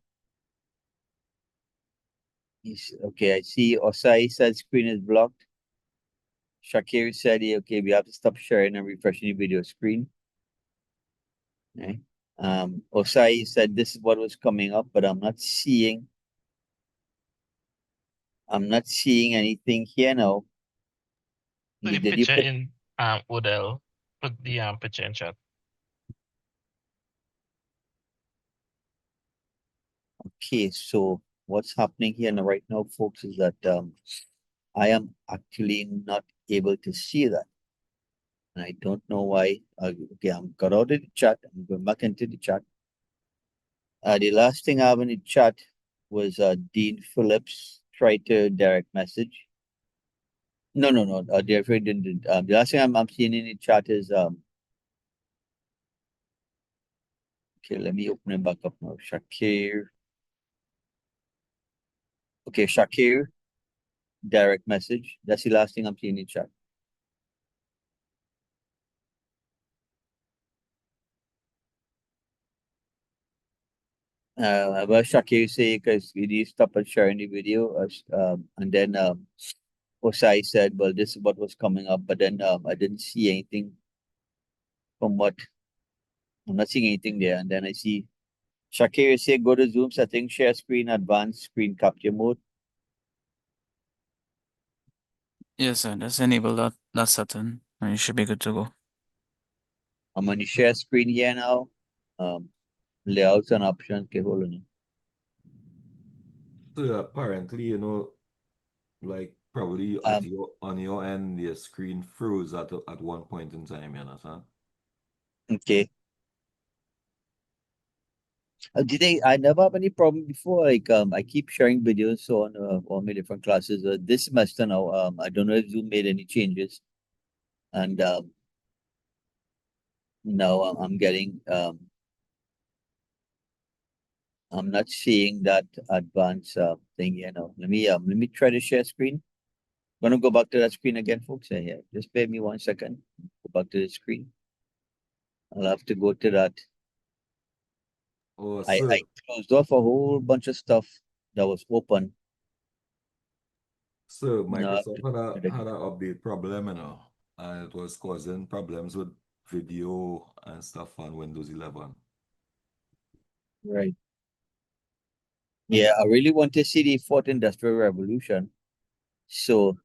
Okay, I see Osai said screen is blocked. Shakir said, okay, we have to stop sharing and refreshing the video screen. Okay. Osai said this is what was coming up, but I'm not seeing anything here now. So the Did you picture put in Odell, put the picture in chat. okay, so what's happening here now right now, folks, is that I am actually not able to see that. And I don't know why. Okay, I'm got out of the chat. I'm going back into the chat. The last thing I have in the chat was Dean Phillips tried to direct message. No. Therefore didn't. The last thing I'm seeing in the chat is okay, let me open it back up now. Shakir. Okay, Shakir, direct message. That's the last thing I'm seeing in the chat. About Shakir say because he stopped at sharing the video, and then Osai said, "Well, this is what was coming up," but then I didn't see anything from what I'm not seeing anything there, and then I see Shakir say, "Go to Zoom settings, share screen, advanced screen capture mode." Yes, sir. Just enable that setting, and you should be good to go. I'm on the share screen here now. Layouts and options. Okay, hold on. So apparently, like probably on your end, your screen froze at one point in time, you understand? Okay. I never have any problem before. Like I keep sharing videos on all my different classes. This semester now, I don't know if Zoom made any changes, and now I'm getting I'm not seeing that advanced thing. Let me try to share screen. I'm gonna go back to that screen again, folks. Yeah, just bear me 1 second. Go back to the screen. I'll have to go to that. Oh, I sir. closed off a whole bunch of stuff that was open. So Now I have Microsoft to do it had again. an update problem, and it was causing problems with video and stuff on Windows 11. Right. Yeah, I really want to see the fourth industrial revolution. So,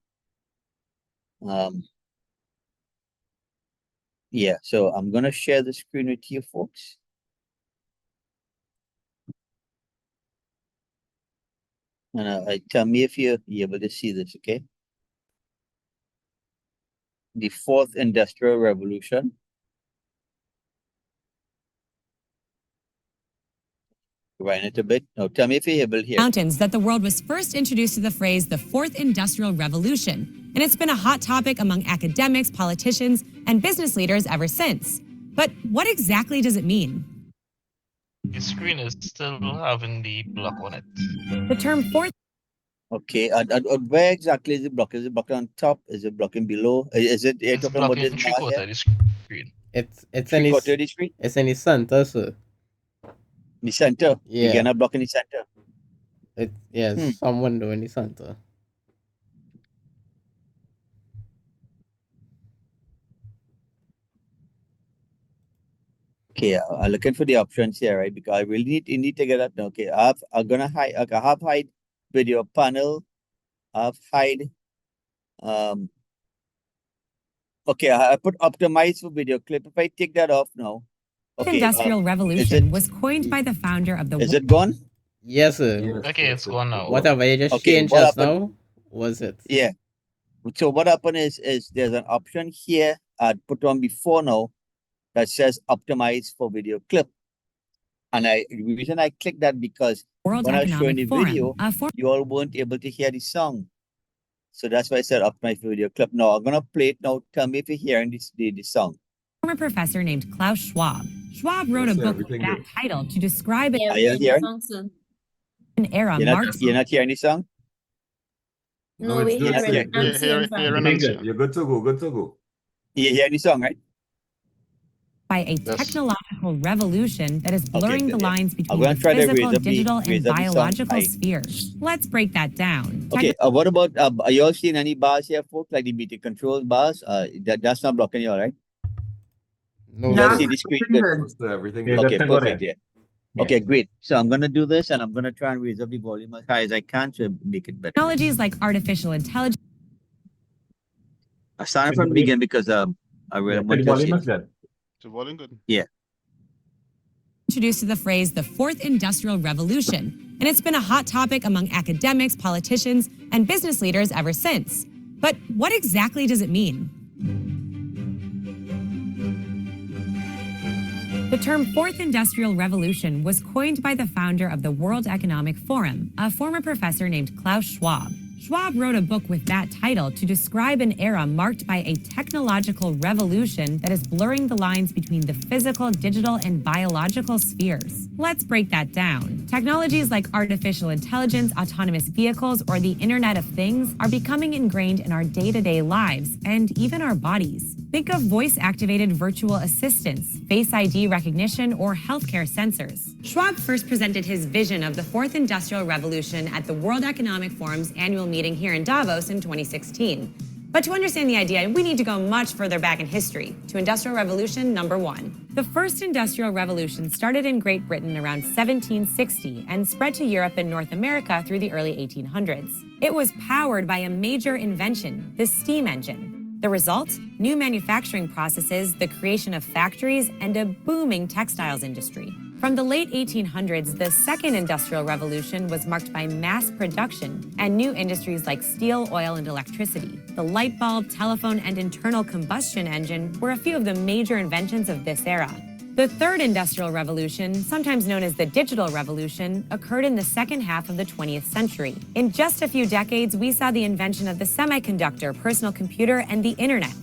Yeah, so I'm gonna share the screen with you folks. And tell me if you're able to see this, okay? The fourth industrial revolution. Rewind it a bit. Now tell me if you're able here. Mountains that the world was first introduced to the phrase the fourth industrial revolution, and it's been a hot topic among academics, politicians, and business leaders ever since. But what exactly does it mean? The screen is still having the block on it. The term fourth Okay, where exactly is it blocking? Is it blocking on top? Is it blocking below? Is it you're It's talking about this blocking bar three-quarter here? of the screen. It's in Three-quarter of the the screen? it's in the center, sir. The center? Yeah. You're not blocking the center. Yes, some window in the center. Okay, I'm looking for the options here, right? Because I really need to get that. Okay, I'm gonna hide. Okay, I have hide video panel. I've hide. Okay, I put optimize for video clip. If I take that off now, okay. industrial revolution was coined by the founder of the Is it gone? Yes, sir. Yes, Okay, yes, it's gone now. Whatever you just Okay, changed what just happened? now was it? Yeah. So what happened is there's an option here I put on before now that says optimize for video clip. And the reason I clicked that because World when I was showing Economic the Forum, video, a you all weren't able to hear the song. So that's why I said optimize for video clip. Now I'm gonna play it now. Tell me if you're hearing the song. former professor named Klaus Schwab. Schwab wrote a Yes, sir, book with everything that good. title to describe Are you hearing? an era marked You're not hearing the song? No, it's good, hearing sir. it. Good. Hearing Very good. answer. You're good to go, good to go. You hearing the song, right? by a Yes. technological revolution that is blurring good, the yeah. lines between gonna the try to physical, raise up the- digital, raise and up the sound biological high. spheres. Let's break that down. Okay, what about, are you all seeing any bars here, folks, like the meter control bars? That's not blocking you all, right? No, You Yeah, all sir. see the screen? pretty good. Yes, sir, everything Yeah, good. good Okay, to go perfect, there. yeah. Yeah. Okay, great. So I'm gonna do this and I'm gonna try and raise up the volume as high as I can to make it better. Technologies like artificial intelligence I started Should from the we- beginning because I really Yeah, want pretty to volume see is good. introduced to the phrase the fourth industrial revolution, and it's been a hot topic among academics, politicians, and business leaders ever since. But what exactly does it mean? The term Fourth Industrial Revolution was coined by the founder of the World Economic Forum, a former professor named Klaus Schwab. Schwab wrote a book with that title to describe an era marked by a technological revolution that is blurring the lines between the physical, digital, and biological spheres. Let's break that down. Technologies like artificial intelligence, autonomous vehicles, or the Internet of Things are becoming ingrained in our day-to-day lives and even our bodies. Think of voice-activated virtual assistants, Face ID recognition, or healthcare sensors. Schwab first presented his vision of the Fourth Industrial Revolution at the World Economic Forum's annual meeting here in Davos in 2016. But to understand the idea, we need to go much further back in history, to Industrial Revolution number 1. The first Industrial Revolution started in Great Britain around 1760 and spread to Europe and North America through the early 1800s. It was powered by a major invention, the steam engine. The result? New manufacturing processes, the creation of factories, and a booming textiles industry. From the late 1800s, the Second Industrial Revolution was marked by mass production and new industries like steel, oil, and electricity. The light bulb, telephone, and internal combustion engine were a few of the major inventions of this era. The Third Industrial Revolution, sometimes known as the Digital Revolution, occurred in the second half of the 20th century. In just a few decades, we saw the invention of the semiconductor, personal computer, and the internet.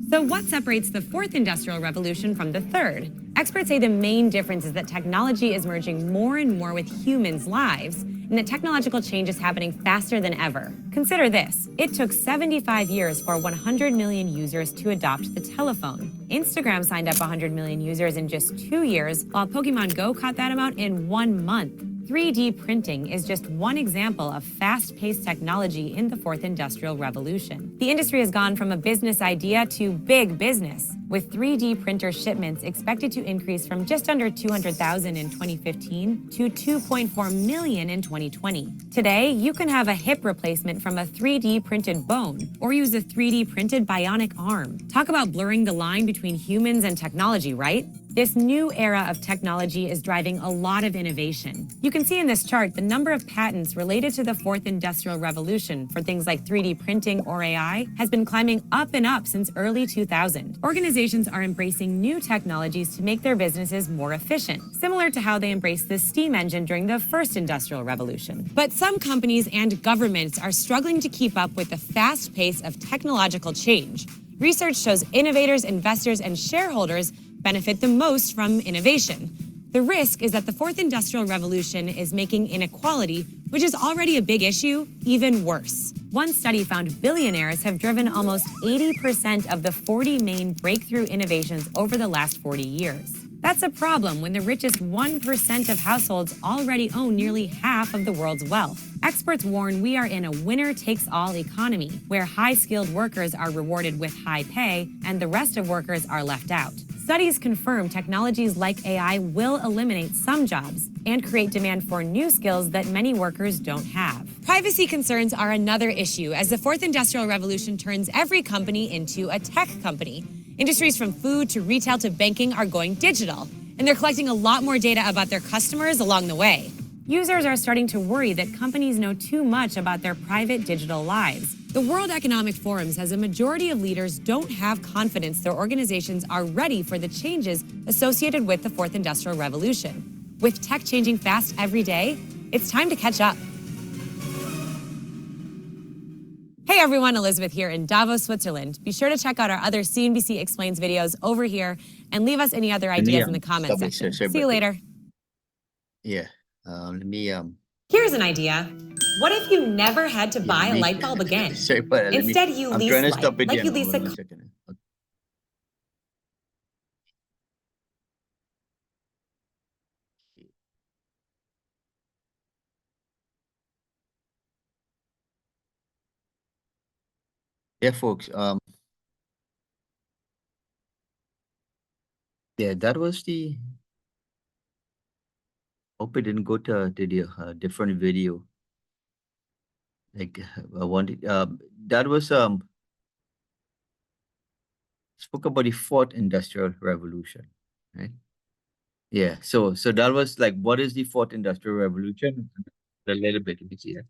So what separates the Fourth Industrial Revolution from the Third? Experts say the main difference is that technology is merging more and more with humans' lives, and that technological change is happening faster than ever. Consider this. It took 75 years for 100 million users to adopt the telephone. Instagram signed up 100 million users in just 2 years, while Pokemon Go caught that amount in 1 month. 3D printing is just one example of fast-paced technology in the Fourth Industrial Revolution. The industry has gone from a business idea to big business. with 3D printer shipments expected to increase from just under 200,000 in 2015 to 2.4 million in 2020. Today, you can have a hip replacement from a 3D printed bone or use a 3D printed bionic arm. Talk about blurring the line between humans and technology, right? This new era of technology is driving a lot of innovation. You can see in this chart the number of patents related to the fourth industrial revolution for things like 3D printing or AI has been climbing up and up since early 2000. Organizations are embracing new technologies to make their businesses more efficient, similar to how they embraced the steam engine during the first industrial revolution. But some companies and governments are struggling to keep up with the fast pace of technological change. Research shows innovators, investors, and shareholders benefit the most from innovation. The risk is that the fourth industrial revolution is making inequality, which is already a big issue, even worse. One study found billionaires have driven almost 80% of the 40 main breakthrough innovations over the last 40 years. That's a problem when the richest 1% of households already own nearly half of the world's wealth. Experts warn we are in a winner-takes-all economy, where high-skilled workers are rewarded with high pay and the rest of workers are left out. Studies confirm technologies like AI will eliminate some jobs and create demand for new skills that many workers don't have. Privacy concerns are another issue as the fourth industrial revolution turns every company into a tech company. Industries from food to retail to banking are going digital, and they're collecting a lot more data about their customers along the way. Users are starting to worry that companies know too much about their private digital lives. The World Economic Forum says a majority of leaders don't have confidence their organizations are ready for the changes associated with the fourth industrial revolution. With tech changing fast every day, it's time to catch up. Hey everyone, Elizabeth here in Davos, Switzerland. Be sure to check out our other CNBC Explains videos over here and leave us any other ideas in the comment section. See you later. Yeah. Let me Here's an idea. What if you never had to buy a light bulb again? sorry, but let me- Instead, you I'm lease trying to light, stop it like here you now. lease Hold on a a second. Okay. Yeah, folks. Yeah, that was the. Hope it didn't go to the different video. Like I wanted. That was spoke about the fourth industrial revolution, right? Yeah. So that was like, what is the fourth industrial revolution? A little bit. Let me see that.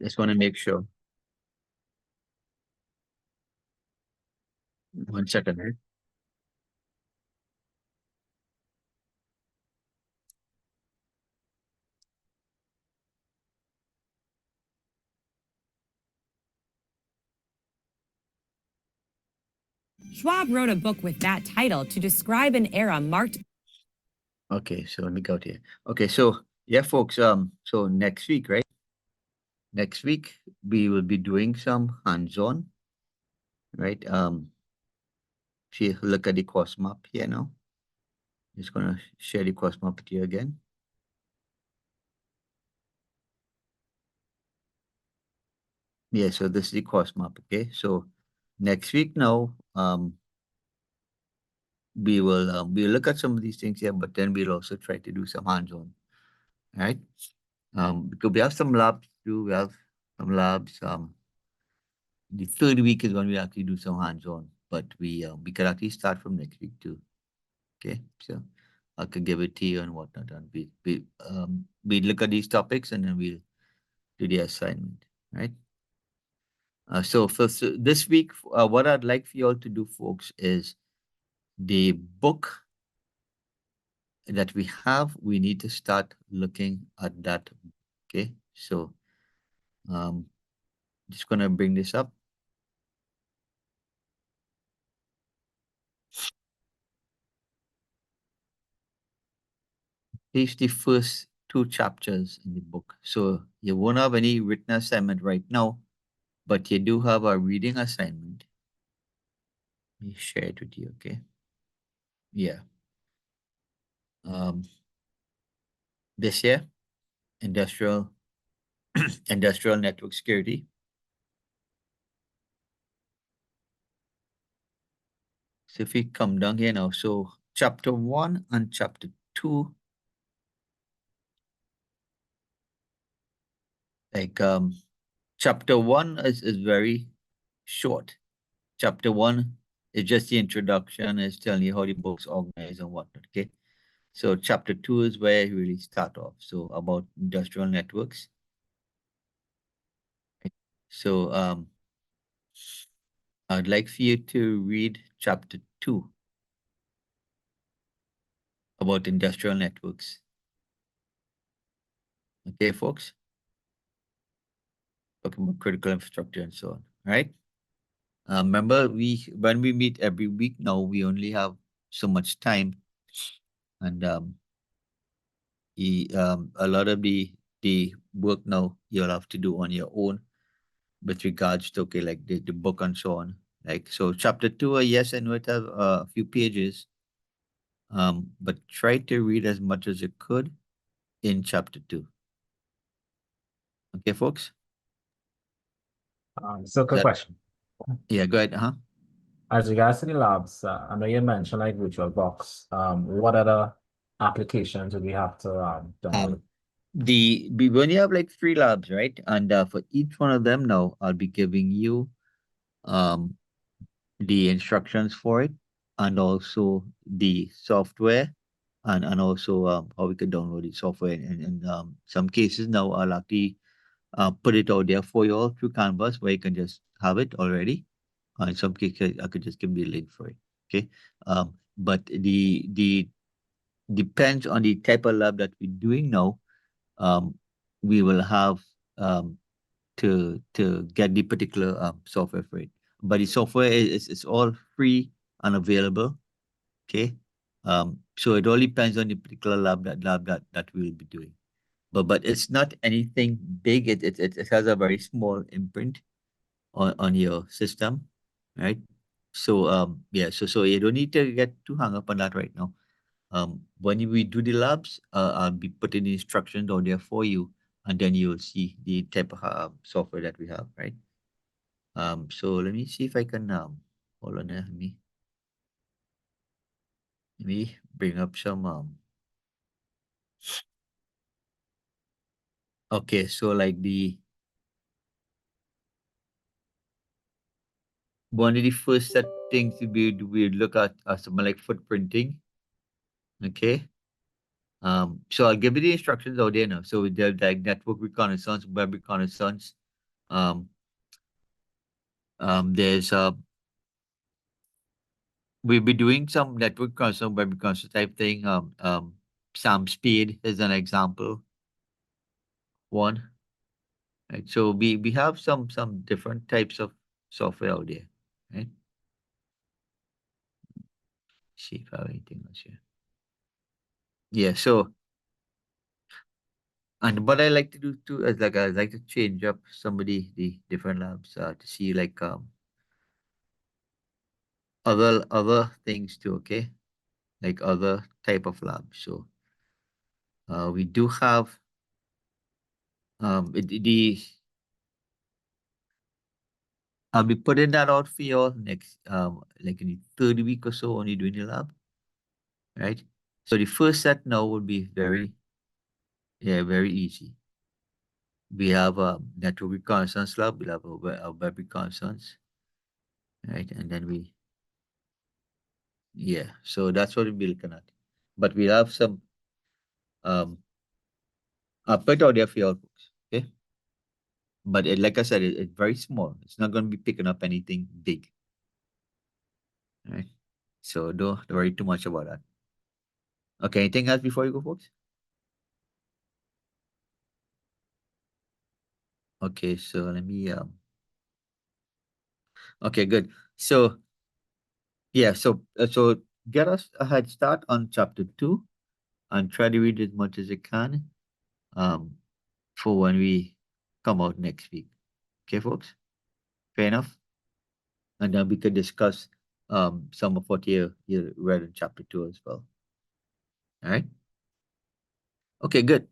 Just want to make sure. 1 second, right? Schwab wrote a book with that title to describe an era marked. Okay, so let me go here. Okay, so yeah, folks. So next week, right? Next week we will be doing some hands-on, right? See, look at the course map here now. Just gonna share the course map with you again. Yeah, so this is the course map. Okay, so next week now, we'll look at some of these things here, but then we'll also try to do some hands-on, right? Because we have some labs too. We have some labs. The third week is when we actually do some hands-on, but we can actually start from next week too. Okay, so I could give it to you and whatnot, and we look at these topics and then we'll do the assignment, right? So first, this week, what I'd like for you all to do, folks, is the book that we have, we need to start looking at that. Okay, so just gonna bring this up. Here's the first 2 chapters in the book. So you won't have any written assignment right now, but you do have a reading assignment. Let me share it with you, okay? Yeah. This year, industrial network security. So if we come down here now, so chapter 1 and chapter 2, like chapter 1 is very short. Chapter 1 is just the introduction, is telling you how the book's organized and whatnot, okay? So chapter 2 is where you really start off. So about industrial networks. So I'd like for you to read chapter 2 about industrial networks. Okay, folks? Talking about critical infrastructure and so on, right? Remember, when we meet every week now, we only have so much time. And a lot of the work now you'll have to do on your own with regards to, okay, like the book and so on. Like, so chapter 2, yes, I know it has a few pages, but try to read as much as you could in chapter 2. Okay, folks? So quick question. Yeah, go ahead. As regards to the labs, I know you mentioned like VirtualBox. What other applications would we have to download? We only have like 3 labs, right? And for each one of them now, I'll be giving you the instructions for it, and also the software, and also how we could download the software. And in some cases now, I'll actually put it out there for you all through Canvas, where you can just have it already. In some cases, I could just give you a link for it. Okay. But the depends on the type of lab that we're doing now. We will have to get the particular software for it. But the software is all free and available. Okay. So it all depends on the particular lab that we'll be doing. But it's not anything big. It has a very small imprint on your system, right? So yeah, so you don't need to get too hung up on that right now. When we do the labs, I'll be putting the instructions out there for you, and then you'll see the type of software that we have, right? So let me see if I can hold on there. Let me bring up some okay, so like one of the first set things we look at something like footprinting. Okay. So I'll give you the instructions out there now. So there's like network reconnaissance, web reconnaissance. There's we'll be doing some network reconnaissance, web reconnaissance type thing. Sam Speed is an example. One. Right. So we have some different types of software out there, right? See if I have anything else here. Yeah, so and what I like to do too is like I like to change up some of the different labs to see like other things too, okay? Like other type of labs. So we do have I'll be putting that out for you all next like in the 3rd week or so when you're doing the lab. Right? So the first set now would be very easy. We have a network reconnaissance lab, we have a web reconnaissance, right? And then so that's what we'll be looking at. But we have some I'll put it out there for you all folks, okay? But like I said, it's very small. It's not going to be picking up anything big. All right? So don't worry too much about that. Okay, anything else before you go, folks? Okay, so let me okay, good. So yeah, so get us a head start on chapter 2 and try to read as much as you can for when we come out next week. Okay, folks? Fair enough? And then we could discuss some of what you read in chapter 2 as well. All right? Okay, good.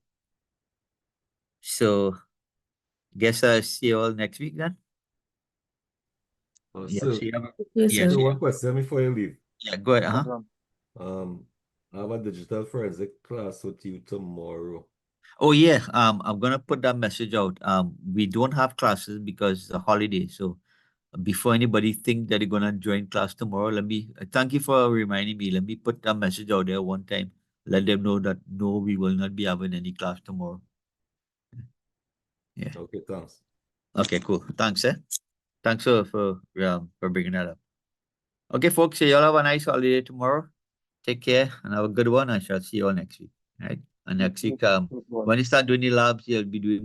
So guess I'll see you all next week then. Yeah, So, see you. Yes, Yeah, sir. so one question before you leave. Yeah, go ahead. Hold on. I have a digital forensic class with you tomorrow. Oh yeah, I'm gonna put that message out. We don't have classes because it's a holiday. So before anybody think that they're gonna join class tomorrow, let me thank you for reminding me. Let me put that message out there one time. Let them know that no, we will not be having any class tomorrow. Yeah. Okay, thanks. Okay, cool. Thanks, Thanks for bringing that up. Okay, folks. So y'all have a nice holiday tomorrow. Take care and have a good one. I shall see you all next week. All right. And next week, when you start doing the labs, you'll be doing